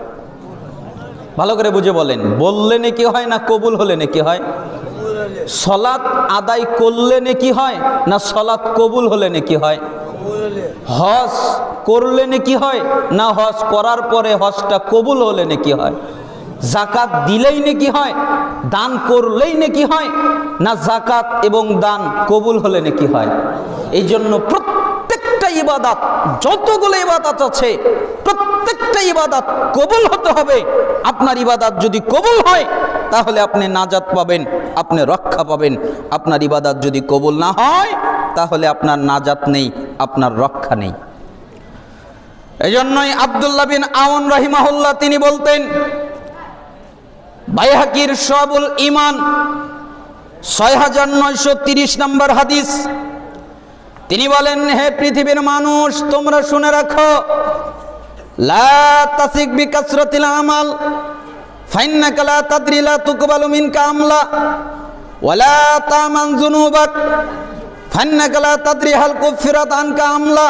[SPEAKER 1] ভালো করে বুঝে বলেন, বললে নাকি হয় না কবুল হলে নাকি হয়? সালাত আদায় করলে নাকি হয় না সালাত কবুল হলে নাকি হয়? হজ করলে নাকি হয় না হজ করার পরে হজটা কবুল হলে নাকি হয়? যাকাত দিলেই নাকি হয়, দান করলেই নাকি হয়, না যাকাত এবং দান কবুল হলে নাকি হয়? এই জন্য প্রত্যেকটা ইবাদত, যতগুলো ইবাদত আছে প্রত্যেকটা ইবাদত কবুল হতে হবে। আপনার ইবাদত যদি কবুল হয় তাহলে আপনি নাজাত পাবেন, আপনি রক্ষা পাবেন। আপনার ইবাদত যদি কবুল না হয় তাহলে আপনার নাজাত নেই, আপনার রক্ষা নেই। এই জন্যই আব্দুল্লাহ বিন আউন রাহিমাহুল্লাহ তিনি বলতেন, বাইহাকির শুআবুল ঈমান ৬৯৩০ নম্বর হাদিস, তিনি বলেন, হে পৃথিবীর মানুষ, তোমরা শুনে রাখো, লা তাসিক বিকাসরাতিল আমাল ফাইন্নাকা লা তাদরি লা তুকবালু মিনকা আমলা ওয়ালা তামান যুনুবাক ফাইন্নাকা লা তাদরি হাল কুফিরাত আনকা আমলা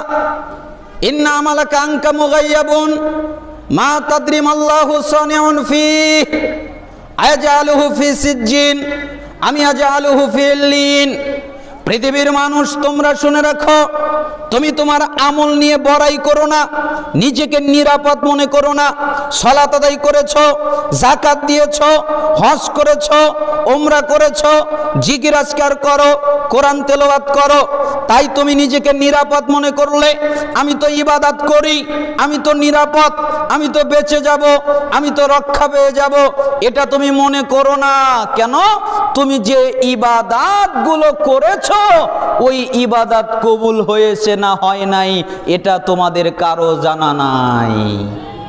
[SPEAKER 1] ইন্না আমালাকা আনকা মুগায়্যাবুন মা তাদরি মাল্লাহু সানিউন ফীহ আয়াজালুহু ফি সিজ্জিন আমি আজালুহু ফি ইল্লিন। পৃথিবীর মানুষ, তোমরা শুনে রাখো, তুমি তোমার আমল নিয়ে বড়াই করো না, নিজেকে নিরাপদ মনে করো না। সালাত আদায় করেছো, যাকাত দিয়েছো, হজ করেছো, উমরা করেছো, জিকির আজকার করো, কোরআন তেলাওয়াত করো, তাই তুমি নিজেকে নিরাপদ মনে করলে আমি তো ইবাদত করি, আমি তো নিরাপদ, আমি তো বেঁচে যাব, আমি তো রক্ষা পেয়ে যাব, এটা তুমি মনে করো না। কেন? তুমি যে ইবাদতগুলো করেছো ওই ইবাদত কবুল হয়েছে না হয় নাই এটা তোমাদের কারো জানা নাই,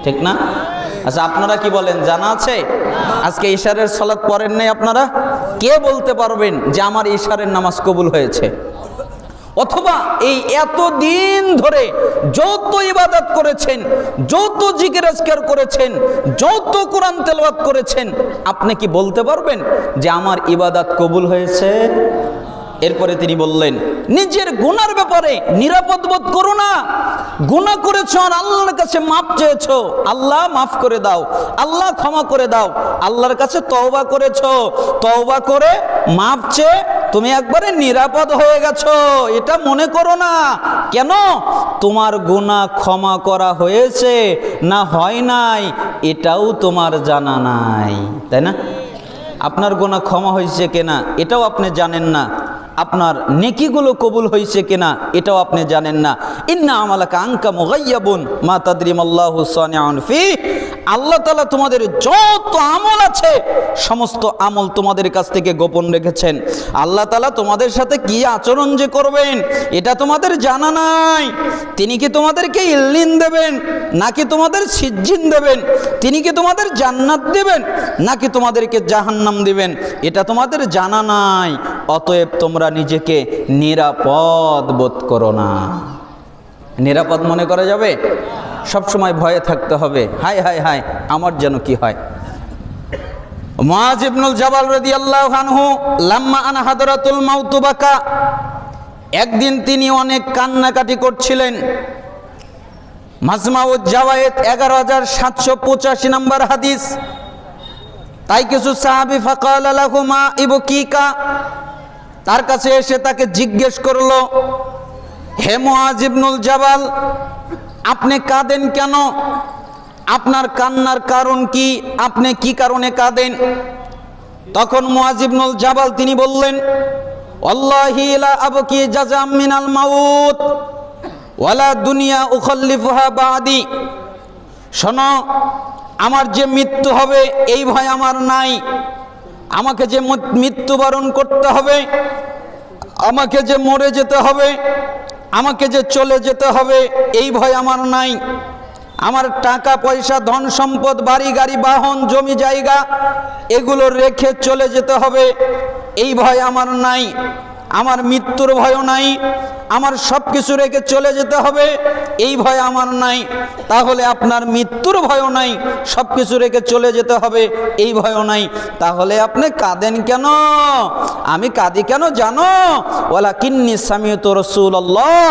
[SPEAKER 1] ঠিক না? আচ্ছা, আপনারা কি বলেন, জানা আছে? আজকে ইশারের সালাত পড়েন নাই আপনারা? কে বলতে পারবেন যে আমার ইশারের নামাজ কবুল হয়েছে? অথবা এই এতদিন ধরে যত ইবাদত করেছেন, যত জিকির আজকার করেছেন, যত কোরআন তেলাওয়াত করেছেন, আপনি কি বলতে পারবেন যে আমার ইবাদত কবুল হয়েছে? এরপরে তিনি বললেন, নিজের গুনার ব্যাপারে নিরাপদ বোধ করো না। গুনাহ করেছো আর আল্লাহর কাছে মাপ চেয়েছো, আল্লাহ মাফ করে দাও, আল্লাহ ক্ষমা করে দাও, আল্লাহর কাছে তওবা করেছো, তওবা করে মাপ চেয়ে তুমি একবারে নিরাপদ হয়ে গেছো, এটা মনে করো না। কেন? তোমার গুনাহ ক্ষমা করা হয়েছে না হয় নাই এটাও তোমার জানা নাই, তাই না? আপনার গুনাহ ক্ষমা হয়েছে কিনা এটাও আপনি জানেন না, আপনার নেকিগুলো কবুল হয়েছে কিনা এটাও আপনি জানেন না। ইন্না আমালাকা আনকা মুগায়্যাবুন মা তাদরি মাল্লাহু সানিউন ফীহ। আল্লাহ তাআলা তোমাদের যত আমল আছে সমস্ত আমল তোমাদের কাছ থেকে গোপন রেখেছেন। আল্লাহ তাআলা তোমাদের সাথে কি আচরণ যে করবেন এটা তোমাদের জানা নাই। তিনি কি তোমাদেরকে ইল্লিন দেবেন নাকি তোমাদের সিজ্জিন দেবেন? তিনি কি তোমাদের জান্নাত দেবেন নাকি তোমাদেরকে জাহান্নাম দিবেন এটা তোমাদের জানা নাই। অতএব তোমরা নিজেকে নিরাপদ বোধ করো না। নিরাপদ মনে করা যাবে? সব সময় ভয়ে থাকতে হবে, হায় হায় হায় আমার যেন কি হয়। মুআয ইবনুল জাবাল রাদিয়াল্লাহু আনহু লাম্মা আনা হাদরাতুল মাউত বাকা, একদিন তিনি অনেক কান্নাকাটি করছিলেন। মাজমাউজ জাওয়ায়েদ 11785 নম্বর হাদিস। তাই কিছু সাহাবী ফাকালা লাহু মা ইবকিকা, তার কাছে এসে তাকে জিজ্ঞেস করলো, হে মুআয ইবনুল জাবাল, আপনি কাঁদেন কেন? আপনার কান্নার কারণ কি? আপনি কি কারণে কাঁদেন? তখন মুআয ইবনুল জাবাল তিনি বললেন, ওয়াল্লাহি লা আবকি জাযাম মিনাল মাউত ওয়ালা দুনিয়া উখাল্লিফুহা বাদি। শোনো, আমার যে মৃত্যু হবে এই ভয় আমার নাই, আমাকে যে মৃত্যুবরণ করতে হবে, আমাকে যে মরে যেতে হবে, আমাকে যে চলে যেতে হবে এই ভয় আমার নাই। আমার টাকা পয়সা ধন সম্পদ বাড়ি গাড়ি বাহন জমি জায়গা এগুলো রেখে চলে যেতে হবে এই ভয় আমার নাই। আমার মৃত্যুর ভয়ও নাই, আমার সব কিছু রেখে চলে যেতে হবে এই ভয় আমার নাই। তাহলে আপনার মৃত্যুর ভয়ও নাই, সব কিছু রেখে চলে যেতে হবে এই ভয়ও নাই, তাহলে আপনি কাঁদেন কেন? আমি কাঁদি কেন জানো? ওয়ালাকিন্নী সামিউতু রাসূলুল্লাহ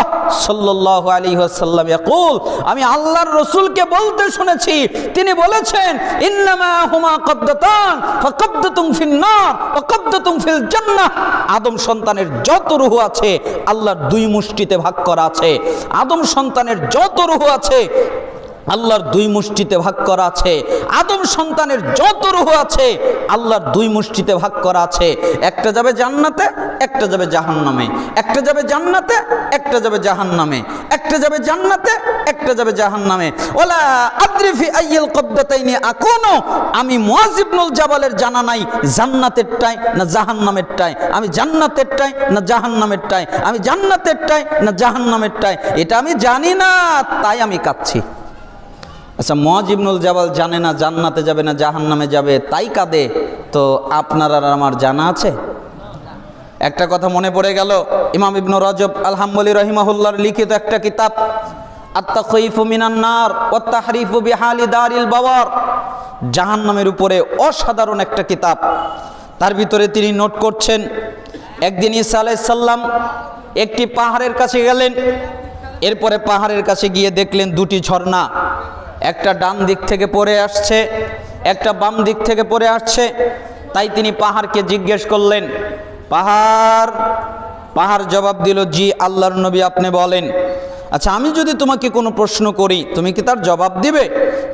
[SPEAKER 1] সাল্লাল্লাহু আলাইহি ওয়াসাল্লাম ইয়াকুল, আমি আল্লাহর রাসূলকে বলতে শুনেছি, তিনি বলেছেন, ইন্নামা হুমা কবদাতান ফাকাবদাতুম ফিন নার ওয়া কবদাতুম ফিল জান্নাহ। আদম সন্তানের যত রূহ আছে আল্লাহর দুই মুষ্টিতে ভাগ করা আছে। আদম সন্তানের যত রূহ আছে আল্লাহর দুই মুষ্টিতে ভাগ করা আছে। আদম সন্তানের যত রূহ আছে আল্লাহর দুই মুষ্টিতে ভাগ করা আছে। একটা যাবে জান্নাতে, একটা যাবে জাহান্নামে। একটা যাবে জান্নাতে, একটা যাবে জাহান্নামে। একটা যাবে জান্নাতে, একটা যাবে জাহান্নামে। ওয়ালা আদরি ফি আইয়িল কবদাতাইনি আকুনু, আমি মুআয ইবনুল জাবালের জানা নাই জান্নাতেরটাই না জাহান্নামেরটাই, আমি জান্নাতেরটাই না জাহান্নামেরটাই, আমি জান্নাতেরটাই না জাহান্নামেরটাই, এটা আমি জানি না, তাই আমি কাঁদছি। আচ্ছা, মুআয ইবনুল জাবাল জানে না জান্নাতে যাবে না জাহান্নামে যাবে, তাই কাঁদে, তো আপনার আর আমার জানা আছে? একটা কথা মনে পড়ে গেল, ইমাম ইবনু রজব আল হাম্বলী রাহিমাহুল্লাহর লিখিত একটা কিতাব আত-তাখয়ীফু মিনান নার ওয়াত তাহরিফু বিহালি দারিল বাওয়ার, জাহান্নামের উপরে অসাধারণ একটা কিতাব। তার ভিতরে তিনি নোট করছেন, একদিন ঈসা আলাইহিস সালাম একটি পাহাড়ের কাছে গেলেন। এরপরে পাহাড়ের কাছে গিয়ে দেখলেন দুটি ঝর্ণা, একটা ডান দিক থেকে পড়ে আসছে, একটা বাম দিক থেকে পড়ে আসছে। তাই তিনি পাহাড়কে জিজ্ঞেস করলেন, পাহাড়? পাহাড় জবাব দিল, জি আল্লাহর নবী আপনি বলেন। আচ্ছা, আমি যদি তোমাকে কোনো প্রশ্ন করি তুমি কি তার জবাব দিবে?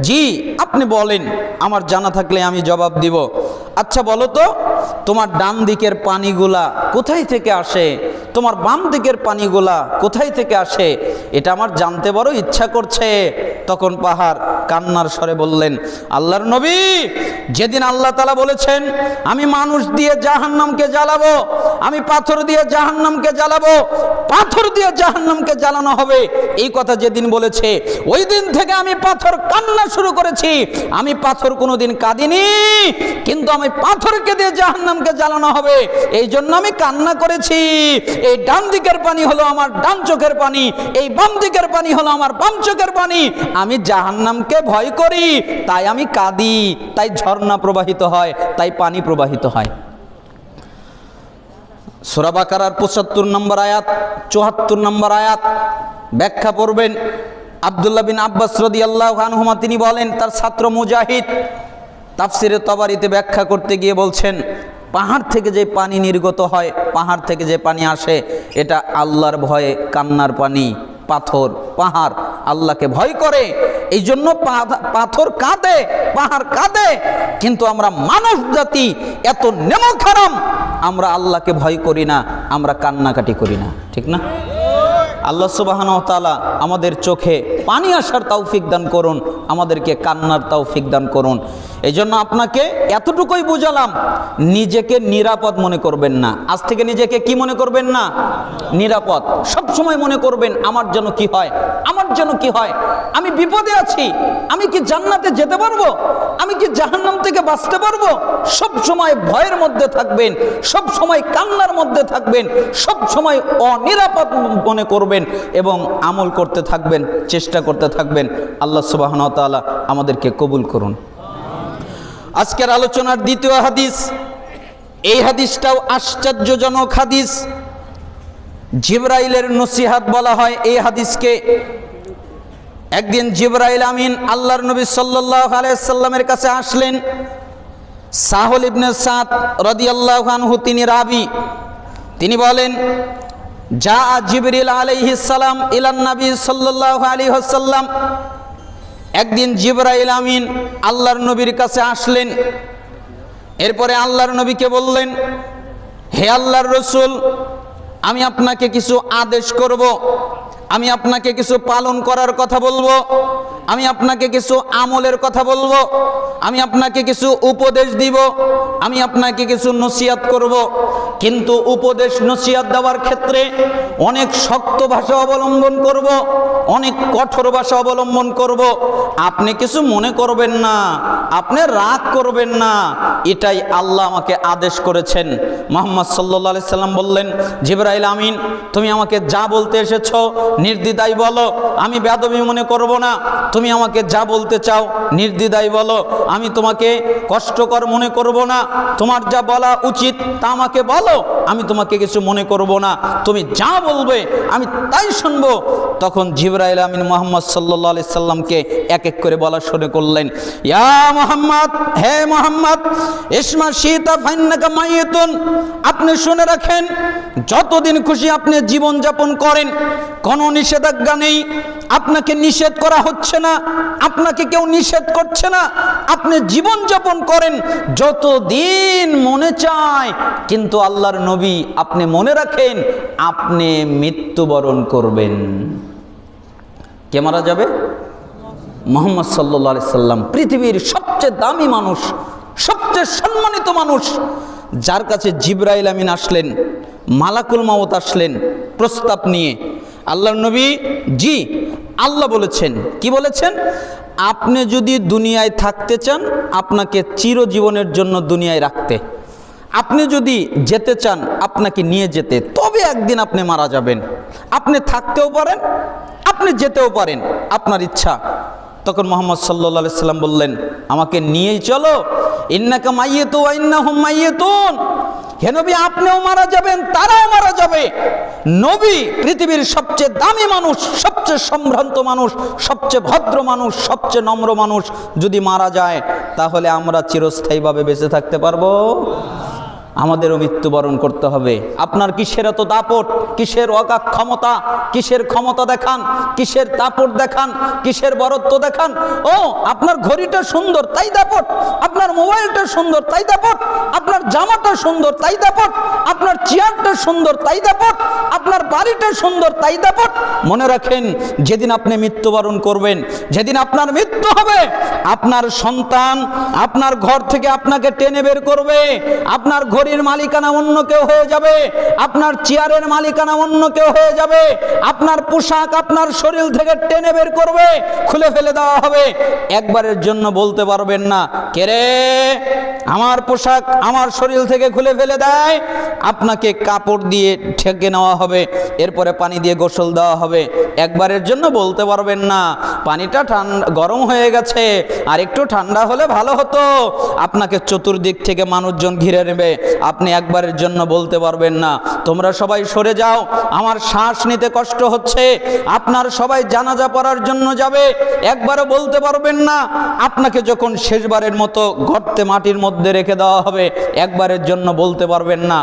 [SPEAKER 1] জি আপনি বলেন, আমার জানা থাকলে আমি জবাব দিব। আচ্ছা বলো তো, তোমার ডান দিকের পানিগুলা কোথায় থেকে আসে, তোমার বাম দিকের পানিগুলা কোথায় থেকে আসে, এটা আমার জানতে বড় ইচ্ছা করছে। তখন পাহাড় কান্নার স্বরে বললেন, আল্লাহর নবী, যেদিন আল্লাহ তাআলা বলেছেন আমি মানুষ দিয়ে জাহান্নামকে জ্বালাবো, আমি পাথর দিয়ে জাহান্নামকে জ্বালাবো, পাথর দিয়ে জাহান্নামকে জ্বালানো হবে, এই কথা যেদিন বলেছে ওই দিন থেকে আমি পাথর কান্না শুরু করেছি। আমি পাথর কোনোদিন কাঁদিনি, কিন্তু আমি পাথরকে দিয়ে জাহান্নামকে জ্বালানো হবে এই জন্য আমি কান্না করেছি। এই ডান দিকের পানি হলো আমার ডান চোখের পানি, এই বাম দিকের পানি হলো আমার বাম চোখের পানি। আমি জাহান্নামকে ভয় করি, তাই আমি কাঁদি, তাই ঝর্ণা প্রবাহিত হয়, তাই পানি প্রবাহিত হয়। সূরা বাকারার ৭৫ নম্বর আয়াত, ৭৪ নম্বর আয়াত ব্যাখ্যা করবেন আব্দুল্লাহ বিন আব্বাস রাদিয়াল্লাহু আনহুমা, তিনি বলেন তার ছাত্র মুজাহিদ তাফসিরে তাবারিতে ব্যাখ্যা করতে গিয়ে বলছেন, পাহাড় থেকে যে পানি নির্গত হয়, পাহাড় থেকে যে পানি আসে, এটা আল্লাহর ভয়ে কান্নার পানি। পাথর পাহাড় আল্লাহকে ভয় করে, এই জন্য পাথর কাঁদে, পাহাড় কাঁদে। কিন্তু আমরা মানব জাতি এত নেমক হারাম, আমরা আল্লাহকে ভয় করি না, আমরা কান্নাকাটি করি না, ঠিক না? আল্লাহ সুবহানাহু ওয়া তাআলা আমাদের চোখে পানি আসার তৌফিক দান করুন, আমাদেরকে কান্নার তৌফিক দান করুন। এই জন্য আপনাকে এতটুকুই বুঝালাম, নিজেকে নিরাপদ মনে করবেন না। আজ থেকে নিজেকে কি মনে করবেন না? নিরাপদ। সব সময় মনে করবেন আমার যেন কি হয়, আমার যেন কি হয়, আমি বিপদে আছি, আমি কি জান্নাতে যেতে পারবো, আমি কি জাহান্নাম থেকে বাঁচতে পারবো। সব সময় ভয়ের মধ্যে থাকবেন, সব সময় কান্নার মধ্যে থাকবেন, সব সময় অনিরাপদ মনে করবেন এবং আমল করতে থাকবেন, চেষ্টা করতে থাকবেন। আল্লাহ সুবহানাহু ওয়া তাআলা আমাদেরকে কবুল করুন। আজকের আলোচনার দ্বিতীয় হাদিস, এই হাদিসটাও আশ্চর্যজনক হাদিস। জিবরাইলের নসিহত বলা হয় এই হাদিসকে। একদিন জিবরাইল আমিন আল্লাহর নবী সাল্লাল্লাহু আলাইহি সাল্লামের কাছে আসলেন। সাহল ইবনে সাদ রাদিয়াল্লাহু আনহু তিনি রাবি, তিনি বলেন, যা জিবরিল আলাইহিস সালাম ইলান নবী সাল্লাল্লাহু আলাইহি ওয়াসাল্লাম, একদিন জিবরাইল আমিন আল্লাহর নবীর কাছে আসলেন। এরপরে আল্লাহর নবীকে বললেন, হে আল্লাহর রাসূল, আমি আপনাকে কিছু আদেশ করব, আমি আপনাকে কিছু পালন করার কথা বলবো, আমি আপনাকে কিছু আমলের কথা বলবো, আমি আপনাকে কিছু উপদেশ দিব, আমি আপনাকে কিছু নসিহত করব। কিন্তু উপদেশ নসিহত দেওয়ার ক্ষেত্রে অনেক শক্ত ভাষা অবলম্বন করব, অনেক কঠোর ভাষা অবলম্বন করব। আপনি কিছু মনে করবেন না, আপনি রাগ করবেন না, এটাই আল্লাহ আমাকে আদেশ করেছেন। মুহাম্মদ সাল্লাল্লাহু আলাইহি সাল্লাম বললেন, জিবরাইল আমিন, তুমি আমাকে যা বলতে এসেছো নির্দ্বিধায় বলো, আমি বেয়াদবি মনে করব না। তুমি আমাকে যা বলতে চাও নির্দ্বিধায় বলো, আমি তোমাকে কষ্টকর মনে করব না। তোমার যা বলা উচিত তা আমাকে বলো, আমি তোমাকে কিছু মনে করব না। তুমি যা বলবে আমি তাই শুনবো। তখন জিবরাইল আমিন মুহাম্মদ সাল্লাল্লাহু আলাইহি সাল্লামকে এক এক করে বলা শুরু করলেন, ইয়া মুহাম্মদ, হে মুহাম্মদ, ইসমা শীতা ফাইন্নাকা মাইয়িতুন, আপনি শুনে রাখেন, যতদিন খুশি আপনি জীবন যাপন করেন, কোনো নিষেধাজ্ঞা নেই, আপনাকে নিষেধ করা হচ্ছে না, আপনাকে কেউ নিষেধ করছে না, আপনি জীবন যাপন করেন যতদিন মনে চায়। কিন্তু আল্লাহর নবী আপনি মনে রাখেন, আপনি মৃত্যুবরণ করবেন। কে মারা যাবে? মুহাম্মদ সাল্লাল্লাহু আলাইহি সাল্লাম, পৃথিবীর সবচেয়ে দামি মানুষ, সবচেয়ে সম্মানিত মানুষ, যার কাছে জিবরাইল আমিন আসলেন, মালাকুল মাউত আসলেন প্রস্তাব নিয়ে। আল্লাহর নবী, জি আল্লাহ বলেছেন, কি বলেছেন? আপনি যদি দুনিয়ায় থাকতে চান, আপনাকে চিরজীবনের জন্য দুনিয়ায় রাখতে, আপনি যদি যেতে চান আপনাকে নিয়ে যেতে, তবে একদিন আপনি মারা যাবেন। আপনি থাকতেও পারেন, আপনি যেতেও পারেন, আপনার ইচ্ছা। তখন মুহাম্মদ সাল্লাল্লাহু আলাইহি সাল্লাম বললেন, আমাকে নিয়েই চলো। ইন্নাকা মাইয়িতু ওয়া ইন্নাহুম মাইয়িতুন, হে নবী আপনিও মারা যাবেন, তারাও মারা যাবে। নবী পৃথিবীর সবচেয়ে দামি মানুষ, সবচেয়ে সম্ভ্রান্ত মানুষ, সবচেয়ে ভদ্র মানুষ, সবচেয়ে নম্র মানুষ যদি মারা যায়, তাহলে আমরা চিরস্থায়ীভাবে বেঁচে থাকতে পারবো? আমাদেরও মৃত্যুবরণ করতে হবে। আপনার কিসের এত দাপট, কিসের অগাধ ক্ষমতা, কিসের ক্ষমতা দেখান, কিসের দাপট দেখান, কিসের বরত্ব দেখান? ও আপনার ঘড়িটা সুন্দর তাই দাপট, আপনার মোবাইলটা সুন্দর তাই দাপট, আপনার জামাটা সুন্দর তাই দাপট, আপনার চেয়ারটা সুন্দর তাই দাপট, আপনার বাড়িটা সুন্দর তাই দাপট। মনে রাখেন, যেদিন আপনি মৃত্যুবরণ করবেন, যেদিন আপনার মৃত্যু হবে, আপনার সন্তান আপনার ঘর থেকে আপনাকে টেনে বের করবে, আপনার ঘড়ির মালিকানা অন্য কেউ হয়ে যাবে, আপনার চেয়ারের মালিকানা অন্য কেউ হয়ে যাবে, আপনার পোশাক আপনার শরীর থেকে টেনে বের করবে, খুলে ফেলে দেওয়া হবে। একবারের জন্য বলতে পারবেন না, কে রে আমার পোশাক আমার শরীর থেকে খুলে ফেলে দেয়। আপনাকে কাপড় দিয়ে ঢেকে নেওয়া হবে, এরপরে পানি দিয়ে গোসল দেওয়া হবে। একবারের জন্য বলতে পারবেন না, পানিটা ঠান্ডা গরম হয়ে গেছে, আর একটু ঠান্ডা হলে ভালো হতো। আপনাকে চতুর্দিক থেকে মানুষজন ঘিরে নেবে, আপনি একবারের জন্য বলতে পারবেন না, তোমরা সবাই সরে যাও, আমার শ্বাস নিতে কষ্ট হচ্ছে। আপনার সবাই জানাজা পড়ার জন্য যাবে, একবারও বলতে পারবেন না। আপনাকে যখন শেষবারের মতো গর্তে মাটির মধ্যে রেখে দেওয়া হবে, একবারের জন্য বলতে পারবেন না,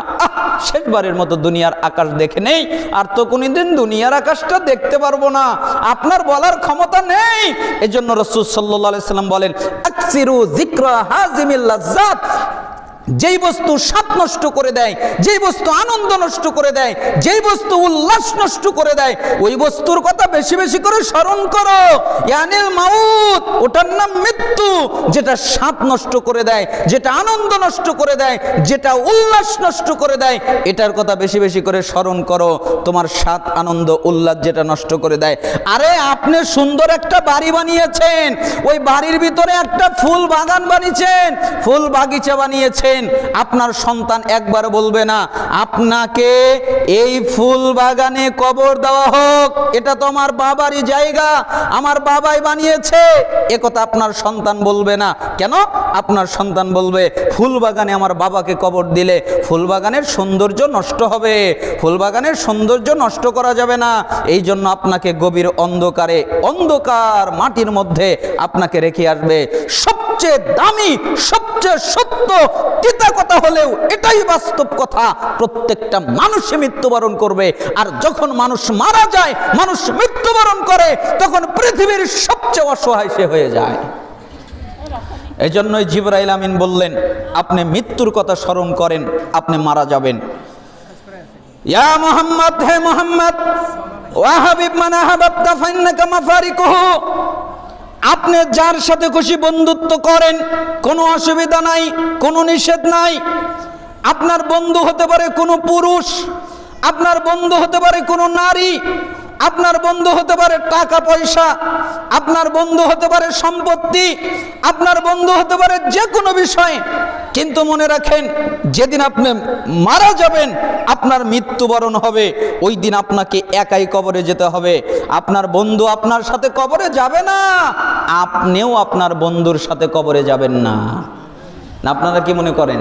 [SPEAKER 1] শেষবারের মতো দুনিয়ার আকাশ দেখে নেই, আর তো কোনদিন দুনিয়ার আকাশটা দেখতে পারবো না। আপনার বলার ক্ষমতা নেই। এজন্য রাসূল সাল্লাল্লাহু আলাইহি সাল্লাম বলেন, আকসিরু যিকরা হাযিমিল লাজ্জাত, যেই বস্তু স্বাদ নষ্ট করে দেয়, যেই বস্তু আনন্দ নষ্ট করে দেয়, যেই বস্তু উল্লাস নষ্ট করে দেয়, ওই বস্তুর কথা বেশি বেশি করে স্মরণ করো। ইয়ানিল মাউত, ওটার নাম মৃত্যু। যেটা স্বাদ নষ্ট করে দেয়, যেটা আনন্দ নষ্ট করে দেয়, যেটা উল্লাস নষ্ট করে দেয়, এটার কথা বেশি বেশি করে স্মরণ করো। তোমার স্বাদ আনন্দ উল্লাস যেটা নষ্ট করে দেয়। আরে আপনি সুন্দর একটা বাড়ি বানিয়েছেন, ওই বাড়ির ভিতরে একটা ফুল বাগান বানিয়েছেন, ফুল বাগিচা বানিয়েছেন, আপনার সন্তান একবার বলবে না আপনাকে এই ফুল বাগানে কবর দেওয়া হোক, এটা তো আমার বাবারই জায়গা, আমার বাবাই বানিয়েছে, একথা আপনার সন্তান বলবে না। কেন? আপনার সন্তান বলবে, ফুল বাগানে আমার বাবাকে কবর দিলে ফুল বাগানের সৌন্দর্য নষ্ট হবে, ফুল বাগানের সৌন্দর্য নষ্ট করা যাবে না। এই জন্য আপনাকে গভীর অন্ধকারে, অন্ধকার মাটির মধ্যে আপনাকে রেখে আসবে। সবচেয়ে দামি, সবচেয়ে সত্য তিতা কথা হলেও এটাই বাস্তব কথা, প্রত্যেকটা মানুষই মৃত্যুবরণ করবে। আর যখন মানুষ মারা যায়, মানুষ মৃত্যুবরণ করে, তখন পৃথিবীর সবচেয়ে অসহায় সে হয়ে যায়। এই জন্যই জিবরাইল আমিন বললেন, আপনি মৃত্যুর কথা স্মরণ করেন, আপনি মারা যাবেন। ইয়া মুহাম্মদ, হে মুহাম্মদ, ওয়া হাবিব মান আহাবাবতা ফাইন্নাকা মাফারিকুহু, আপনি যার সাথে খুশি বন্ধুত্ব করেন, কোনো অসুবিধা নাই, কোনো নিষেধ নাই। আপনার বন্ধু হতে পারে কোনো পুরুষ, আপনার বন্ধু হতে পারে কোনো নারী, আপনার বন্ধু হতে পারে টাকা পয়সা, আপনার বন্ধু হতে পারে সম্পত্তি, আপনার বন্ধু হতে পারে যে কোনো বিষয়। কিন্তু মনে রাখেন, যেদিন আপনি মারা যাবেন, আপনার মৃত্যুবরণ হবে, ওই দিন আপনাকে একাই কবরে যেতে হবে। আপনার বন্ধু আপনার সাথে কবরে যাবে না, আপনিও আপনার বন্ধুর সাথে কবরে যাবেন না। আপনারা কি মনে করেন,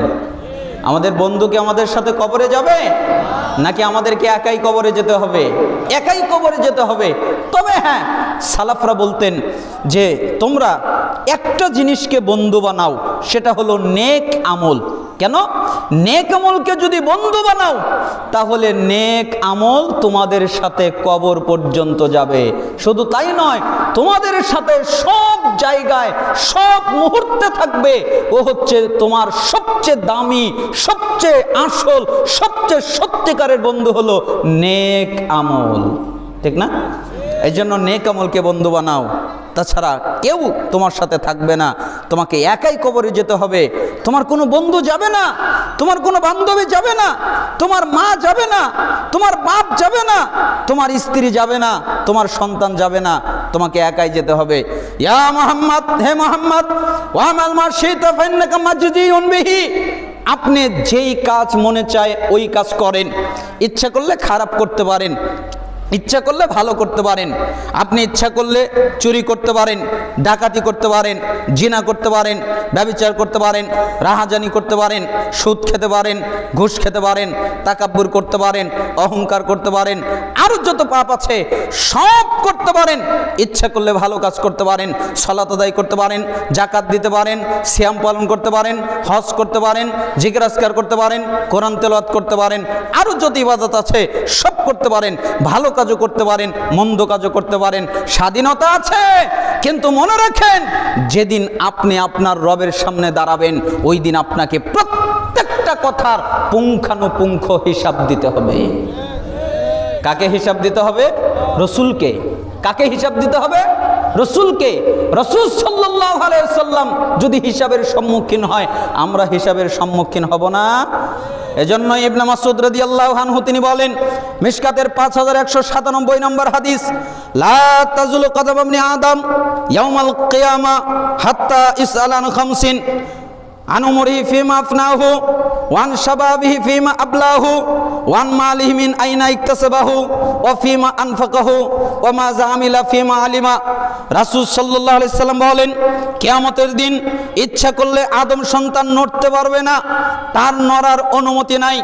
[SPEAKER 1] আমাদের বন্ধু কি আমাদের সাথে কবরে যাবে, নাকি আমাদেরকে একাই কবরে যেতে হবে? একাই কবরে যেতে হবে। তবে হ্যাঁ, সালাফরা বলতেন যে তোমরা একটা জিনিসকে বন্ধু বানাও, সেটা হলো নেক আমল। কেন? নেক আমলকে যদি বন্ধু বানাও তাহলে নেক আমল তোমাদের সাথে কবর পর্যন্ত যাবে। শুধু তাই নয়, তোমাদের সাথে সব জায়গায় সব মুহূর্তে থাকবে। ও হচ্ছে তোমার সবচেয়ে দামি, সবচেয়ে আসল, সবচেয়ে সত্যিকারের বন্ধু হলো নেক আমল। ঠিক না? এই জন্য নেক আমলকে বন্ধু বানাও, তাছাড়া কেউ তোমার সাথে থাকবে না। তোমাকে একাই কবরে যেতে হবে। তোমার কোনো বন্ধু যাবে না, তোমার কোনো বান্ধবী যাবে না, তোমার মা যাবে না, তোমার বাপ যাবে না, তোমার স্ত্রী যাবে না, তোমার সন্তান যাবে না, তোমাকে একাই যেতে হবে। ইয়া মুহাম্মদ, হে মুহাম্মদ, ওয়া আমাল মা শিতা ফাইন্নাকা মাজজিউন বিহি। আপনি যেই কাজ মনে চায় ওই কাজ করেন। ইচ্ছা করলে খারাপ করতে পারেন, ইচ্ছা করলে ভালো করতে পারেন। আপনি ইচ্ছা করলে চুরি করতে পারেন, ডাকাতি করতে পারেন, জিনা করতে পারেন, ব্যভিচার করতে পারেন, রাহাজানি করতে পারেন, সুদ খেতে পারেন, ঘুষ খেতে পারেন, তাকাব্বুর করতে পারেন, অহংকার করতে পারেন, আরও যত পাপ আছে সব করতে পারেন। ইচ্ছা করলে ভালো কাজ করতে পারেন, সালাত আদায় করতে পারেন, জাকাত দিতে পারেন, সিয়াম পালন করতে পারেন, হজ করতে পারেন, জিকির আজকার করতে পারেন, কোরআন তেলাওয়াত করতে পারেন, আরও যত ইবাদত আছে সব করতে পারেন। ভালো কাজও করতে পারেন, মন্দ কাজও করতে পারেন। স্বাধীনতা আছে, কিন্তু মনে রাখেন যেদিন আপনি আপনার রবের সামনে দাঁড়াবেন ওই দিন আপনাকে প্রত্যেকটা কথার পুঙ্খানুপুঙ্খ হিসাব দিতে হবে। কাকে হিসাব দিতে হবে? রসুলকে। কাকে হিসাব দিতে হবে? রসুলকে। রসুল সাল্লাল্লাহু আলাইহি ওয়াসাল্লাম যদি হিসাবের সম্মুখীন হয়, আমরা হিসাবের সম্মুখীন হব না। এজন্য ইবনে মাসউদ রাদিয়াল্লাহু আনহু তিনি বলেন, মিশকাতের 5197 নম্বর হাদিস, লা তাজুলু কদম ইবনে আদম ইয়াউমাল কিয়ামা হাত্তা ইসআলান খামসিন আন উমরিহি ফিমা আফনাহু ওয়ান শাবাবিহি ফিমা আবলাহু ওয়ান মালিহি মিন আইনা ইকতাসাবাহু ওয়া ফিমা আনফাকাহু ওয়া মা জামিলা ফিমা আলিমা। রাসূল সাল্লাল্লাহু আলাইহি সাল্লাম বলেন, কিয়ামতের দিন ইচ্ছা করলে আদম সন্তান নড়তে পারবে না, তার নড়ার অনুমতি নাই।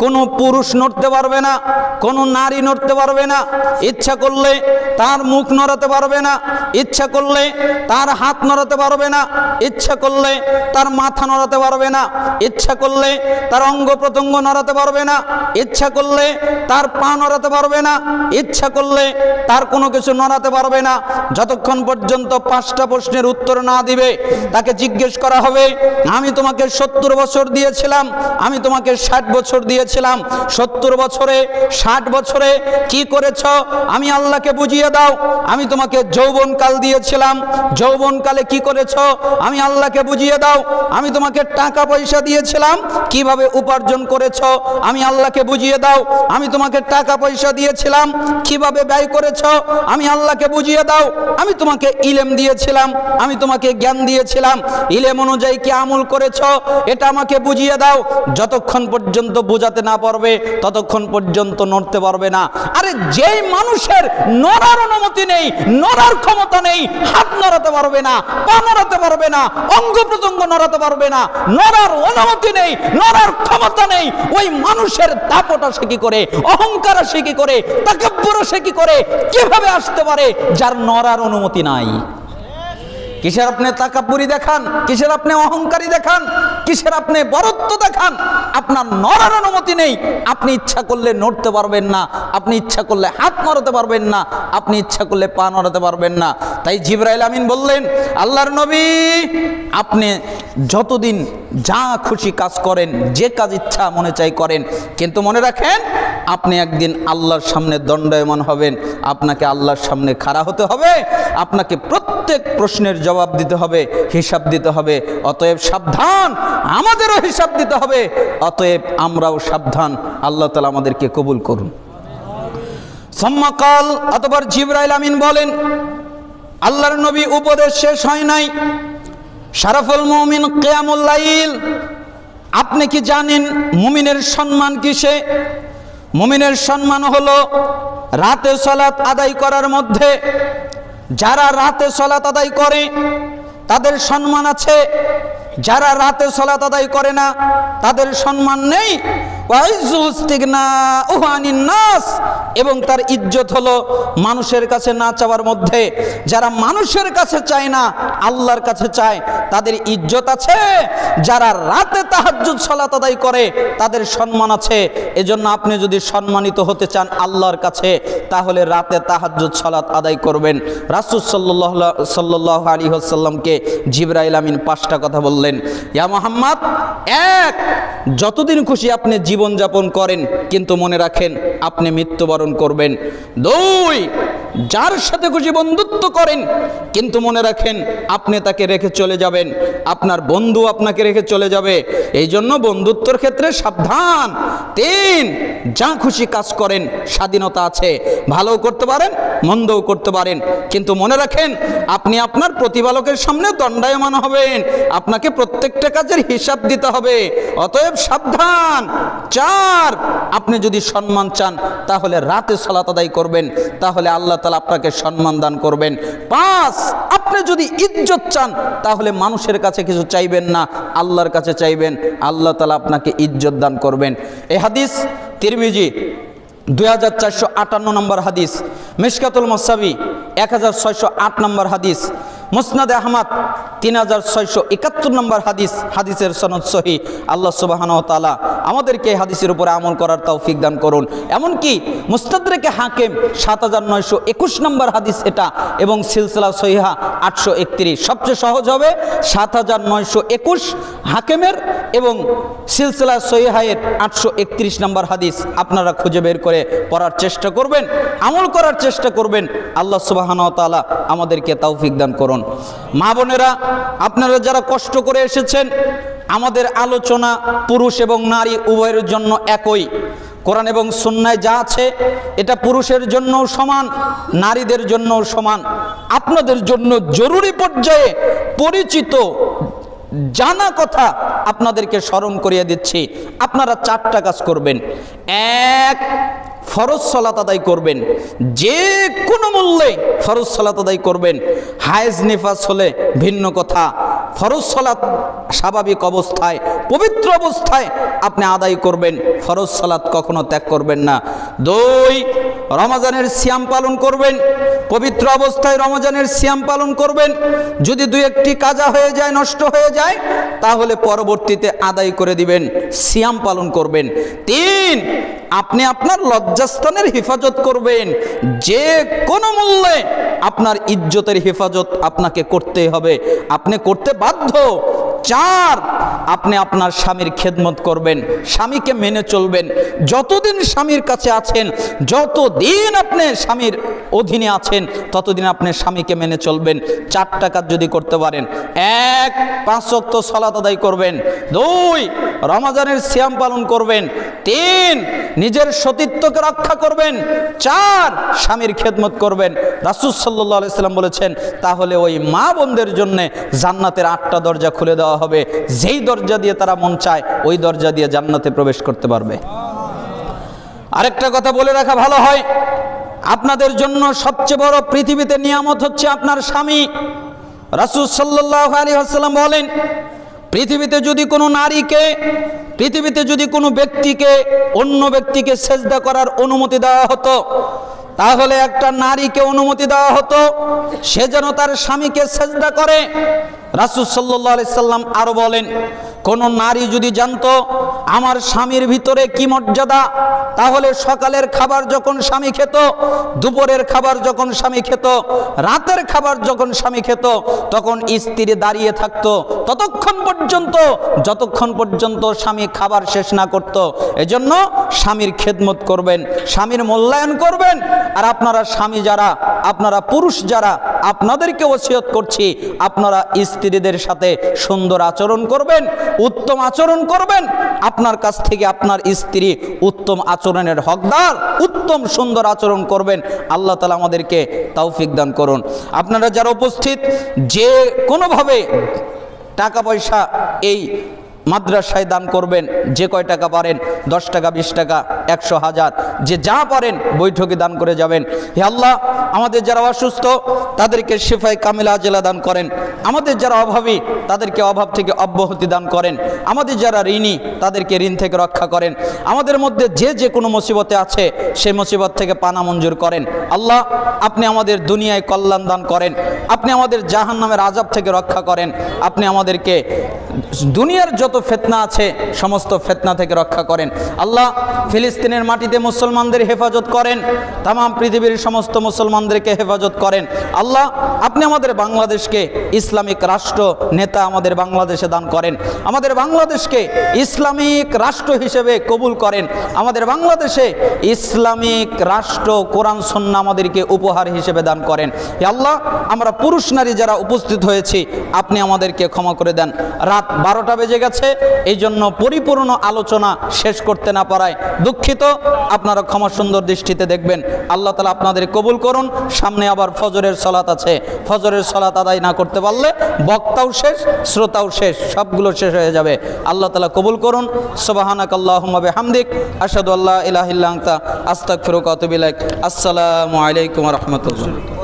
[SPEAKER 1] কোনো পুরুষ নড়তে পারবে না, কোনো নারী নড়তে পারবে না। ইচ্ছা করলে তার মুখ নড়াতে পারবে না, ইচ্ছা করলে তার হাত নড়াতে পারবে না, ইচ্ছা করলে তার মাথা নড়াতে পারবে না, ইচ্ছা করলে তার অঙ্গ প্রত্যঙ্গ নড়াতে পারবে না, ইচ্ছা করলে তার পা নড়াতে পারবে না, ইচ্ছা করলে তার কোনো কিছু নড়াতে পারবে না। যতক্ষণ পর্যন্ত 5টা প্রশ্নের উত্তর না দিবে, তাকে জিজ্ঞেস করা হবে, আমি তোমাকে 70 বছর দিয়েছিলাম, আমি তোমাকে 60 বছর দিয়েছিলাম, 70 বছরে 60 বছরে কি করেছ আমি আল্লাহকে বুঝিয়ে দাও। আমি তোমাকে যৌবনকাল দিয়েছিলাম, যৌবনকালে কি করেছ আমি আল্লাহকে বুঝিয়ে দাও। আমি তোমাকে টাকা পয়সা দিয়েছিলাম, কিভাবে উপার্জন করেছ আমি আল্লাহকে বুঝিয়ে দাও। আমি তোমাকে টাকা পয়সা দিয়েছিলাম, কিভাবে ব্যয় করেছ আমি আল্লাহকে বুঝিয়ে দাও। আমি তোমাকে ইলম দিয়েছিলাম, আমি তোমাকে জ্ঞান দিয়েছিলাম, ইলম অনুযায়ী কি আমল করেছ এটা আমাকে বুঝিয়ে দাও। যতক্ষণ পর্যন্ত বোঝাতে না পারবে ততক্ষণ পর্যন্ত নড়তে পারবে না। আরে যেই মানুষের নড়ার অনুমতি নেই, নড়ার ক্ষমতা নেই, হাত নড়াতে পারবে না, পা নড়াতে পারবে না, অঙ্গ প্রত্যঙ্গ নড়াতে পারবে না, নড়ার অনুমতি নেই, নড়ার ক্ষমতা নেই, ওই মানুষের দাপটা সে কি করে, অহংকার সে কি করে, তাকাব্বুর সে কি করে, কিভাবে আসতে পারে যার নড়ার অনুমতি নাই? কিসের আপনি তাকাব্বুরি দেখান, কিসের আপনি অহংকারী দেখান, কিসের আপনি বরত্ব দেখান? আপনার নড়ার অনুমতি নেই। আপনি ইচ্ছা করলে নড়তে পারবেন না, আপনি ইচ্ছা করলে হাত নড়াতে পারবেন না, আপনি ইচ্ছা করলে পা নড়াতে পারবেন না। তাই জিবরাইল আমিন বললেন, আল্লাহর নবী আপনি যতদিন যা খুশি কাজ করেন, যে কাজ ইচ্ছা মনে চাই করেন, কিন্তু মনে রাখেন আপনি একদিন আল্লাহর সামনে দণ্ডায়মান হবেন, আপনাকে আল্লাহর সামনে খাড়া হতে হবে, আপনাকে প্রত্যেক প্রশ্নের জবাব দিতে হবে, হিসাব দিতে হবে। অতএব সাবধান, আমাদেরও হিসাব দিতে হবে। অতএব আমরাও সাবধান। আল্লাহ তাআলা আমাদেরকে কবুল করুন। সম্মাকাল অতঃপর জিবরাইল আমিন বলেন, আল্লাহর নবী উপদেশ শেষ হয় নাই। শারাফুল মুমিন কিয়ামুল লাইল। আপনি কি জানেন মুমিনের সম্মান কিসে? মুমিনের সম্মান হলো রাতে সালাত আদায় করার মধ্যে। যারা রাতে সালাত আদায় করে তাদের সম্মান আছে, যারা রাতে সালাত আদায় করে না তাদের সম্মান নেই। এবং তার ইজ্জত হলো মানুষের কাছে না চাওয়ার মধ্যে। যারা মানুষের কাছে চায় না, আল্লাহর কাছে চায়, তাদের ইজ্জত আছে। যারা রাতে তাহাজ্জুদ সালাত আদায় করে তাদের সম্মান আছে। এজন্য আপনি যদি সম্মানিত হতে চান আল্লাহর কাছে, তাহলে রাতে তাহাজ্জুদ সালাত আদায় করবেন। রাসূল সাল্লাল্লাহু আলাইহি ওয়াসাল্লামকে জিবরাইল আমিন 5টা কথা বললেন, ইয়া মুহাম্মদ, 1, যতদিন খুশি আপনি জীবন যাপন করেন, কিন্তু মনে রাখেন আপনি মৃত্যুবরণ করবেন। 2, যার সাথে খুশি বন্ধুত্ব করেন, কিন্তু মনে রাখেন আপনি তাকে রেখে চলে যাবেন, আপনার বন্ধু আপনাকে রেখে চলে যাবে। এই জন্য বন্ধুত্বের ক্ষেত্রে সাবধান। 3, যা খুশি কাজ করেন, স্বাধীনতা আছে, ভালোও করতে পারেন মন্দও করতে পারেন, কিন্তু মনে রাখেন আপনি আপনার প্রতিপালকের সামনে দণ্ডায়মান হবেন, আপনাকে প্রত্যেকটা কাজের হিসাব দিতে হবে। অতএব সাবধান। 4, আপনি যদি সম্মান চান তাহলে রাতে সালাত আদায় করবেন, তাহলে আল্লাহ তাআলা আপনাকে সম্মান দান করবেন। 5, আপনি যদি ইজ্জত চান তাহলে মানুষের কাছে কিছু চাইবেন না, আল্লাহর কাছে চাইবেন, আল্লাহ তাআলা আপনাকে ইজ্জত দান করবেন। এই হাদিস তিরমিজি 2458 নম্বর হাদিস, মিশকাতুল মুসাবি 1608 নম্বর হাদিস, মুসনাদে আহমদ 3671 নম্বর হাদিস। হাদিসের সনদ সহিহ। আল্লাহ সুবহানাহু ওয়া তাআলা আমাদেরকে এই হাদিসের উপরে আমল করার তৌফিক দান করুন। এমনকি মুস্তাদরাকে হাকিম 7921 নম্বর হাদিস এটা, এবং সিলসিলা সহিহা 831। সবচেয়ে সহজ হবে 7921 হাকিমের এবং সিলসিলা সহিহায়ের 831 নম্বর হাদিস আপনারা খুঁজে বের করে পড়ার চেষ্টা করবেন, আমল করার চেষ্টা করবেন। আল্লাহ সুবহানাহু ওয়া তাআলা আমাদেরকে তৌফিক দান করুন। মা বোনেরা, আপনারা যারা কষ্ট করে এসেছেন, আমাদের আলোচনা পুরুষ এবং নারী উভয়ের জন্য একই। কোরআন এবং সুন্নায় যা আছে এটা পুরুষের জন্যও সমান, নারীদের জন্যও সমান। আপনাদের জন্য জরুরি পর্যায়ে পরিচিত জানা কথা আপনাদেরকে স্মরণ করিয়ে দিচ্ছি। আপনারা 4টা কাজ করবেন। 1, ফরজ সালাত আদায় করবেন, যে কোনো মূল্যে ফরজ সালাত আদায় করবেন। হায়েজ নিফাস হলে ভিন্ন কথা, ফরজ সালাত স্বাভাবিক অবস্থায় পবিত্র অবস্থায় আপনি আদায় করবেন, ফরজ সালাত কখনো ত্যাগ করবেন না। 2, রমজানের সিয়াম পালন করবেন, পবিত্র অবস্থায় রমজানের সিয়াম পালন করবেন। যদি 2-1টি কাজা হয়ে যায়, নষ্ট হয়ে যায়, তাহলে পরবর্তীতে আদায় করে দিবেন, সিয়াম পালন করবেন। 3, আপনি আপনার লজ্জাস্থানের হেফাজত করবেন, যে কোনো মূল্যে আপনার ইজ্জতের হেফাজত আপনাকে করতে হবে, আপনি করতে বাধ্য। 4, আপনি আপনার স্বামীর খেদমত করবেন, স্বামীকে মেনে চলবেন। যতদিন স্বামীর কাছে আছেন, যতদিন আপনি স্বামীর অধীনে আছেন, ততদিন আপনি স্বামীকে মেনে চলবেন। 4টা কাজ যদি করতে পারেন, 1, 5 ওয়াক্ত সালাত আদায় করবেন। 2, রমজানের সিয়াম পালন করবেন। 3, নিজের সতীত্বকে রক্ষা করবেন। 4, স্বামীর খেদমত করবেন। রাসূল সাল্লাল্লাহু আলাইহি সাল্লাম বলেছেন, তাহলে ওই মা বোনদের জন্য জান্নাতের 8টা দরজা খুলে দেওয়া হবে, যেই দরজা দিয়ে তারা মন চায় ওই দরজা দিয়ে জান্নাতে প্রবেশ করতে পারবে। আরেকটা কথা বলে রাখা ভালো হয়, আপনাদের জন্য সবচেয়ে বড় পৃথিবীতে নিয়ামত হচ্ছে আপনার স্বামী। রাসূল সাল্লাল্লাহু আলাইহি ওয়াসাল্লাম বলেন, পৃথিবীতে যদি কোনো নারীকে, পৃথিবীতে যদি কোনো ব্যক্তিকে অন্য ব্যক্তিকে সেজদা করার অনুমতি দেওয়া হতো, তাহলে একটা নারীকে অনুমতি দেওয়া হতো সে যেন তার স্বামীকে সেজদা করে। রাসূল সাল্লাল্লাহু আলাইহি সাল্লাম আরো বলেন, কোন নারী যদি জানতো আমার স্বামীর ভিতরে কি মর্যাদা, তাহলে সকালের খাবার যখন স্বামী খেত, দুপুরের খাবার যখন স্বামী খেত, রাতের খাবার যখন স্বামী খেত, তখন স্ত্রী দাঁড়িয়ে থাকতো ততক্ষণ পর্যন্ত যতক্ষণ পর্যন্ত স্বামী খাবার শেষ না করত। এজন্য স্বামীর খেদমত করবেন, স্বামীর মূল্যায়ন করবেন। আর আপনারা স্বামী যারা, আপনারা পুরুষ যারা, আপনাদেরকে ওসিয়ত করছি, আপনারা স্ত্রীদের সাথে সুন্দর আচরণ করবেন, উত্তম আচরণ করবেন। আপনার কাছ থেকে আপনার স্ত্রী উত্তম আচরণের হকদার, উত্তম সুন্দর আচরণ করবেন। আল্লাহ তাআলা আমাদেরকে তৌফিক দান করুন। আপনারা যারা উপস্থিত, যে কোনোভাবে টাকা পয়সা এই মাদ্রাসায় দান করবেন, যে কয় টাকা পারেন, 10 টাকা, 20 টাকা, 100, 1000, যে যা পারেন বৈঠকে দান করে যাবেন। হে আল্লাহ, আমাদের যারা অসুস্থ তাদেরকে শিফায়ে কামিলা আজেলা দান করেন, আমাদের যারা অভাবী তাদেরকে অভাব থেকে অব্যাহতি দান করেন, আমাদের যারা ঋণী তাদেরকে ঋণ থেকে রক্ষা করেন, আমাদের মধ্যে যে কোনো মুসিবতে আছে সেই মুসিবত থেকে পানা মঞ্জুর করেন। আল্লাহ, আপনি আমাদের দুনিয়ায় কল্যাণ দান করেন, আপনি আমাদের জাহান্নামের আযাব থেকে রক্ষা করেন, আপনি আমাদেরকে দুনিয়ার যত ফিতনা আছে সমস্ত ফিতনা থেকে রক্ষা করেন। আল্লাহ, ফিলিস্তিনের মাটিতে মুসলমানদের হেফাজত করেন, তাম পৃথিবীর সমস্ত মুসলমানদেরকে হেফাজত করেন। আল্লাহ, আপনি আমাদের বাংলাদেশকে ইসলামিক রাষ্ট্র নেতা আমাদের বাংলাদেশে দান করেন, আমাদের বাংলাদেশকে ইসলামিক রাষ্ট্র হিসেবে কবুল করেন, আমাদের বাংলাদেশে ইসলামিক রাষ্ট্র কোরআন সুন্নাহ আমাদেরকে উপহার হিসেবে দান করেন। হে আল্লাহ, আমরা পুরুষ নারী যারা উপস্থিত হয়েছি আপনি আমাদেরকে ক্ষমা করে দেন। রাত 12টা বেজে গেছে, এই জন্য পরিপূর্ণ আলোচনা শেষ করতে না পারায় দুঃখিত, আপনারা ক্ষমা সুন্দর দৃষ্টিতে দেখবেন। আল্লাহ তাআলা আপনাদের কবুল করুন। সামনে আবার ফজরের সালাত আছে, ফজরের সালাত আদায় না করতে পারলে বক্তাও শেষ, শ্রোতাও শেষ, সবগুলো শেষ হয়ে যাবে। আল্লাহ তাআলা কবুল করুন। সুবহানাকাল্লাহুম্মা বিহামদিক, আশহাদু আল্লা ইলাহা ইল্লা আনতা, আস্তাগফিরুকা ওয়া আতুবু ইলাইক। আসসালামু আলাইকুম ওয়া রাহমাতুল্লাহ।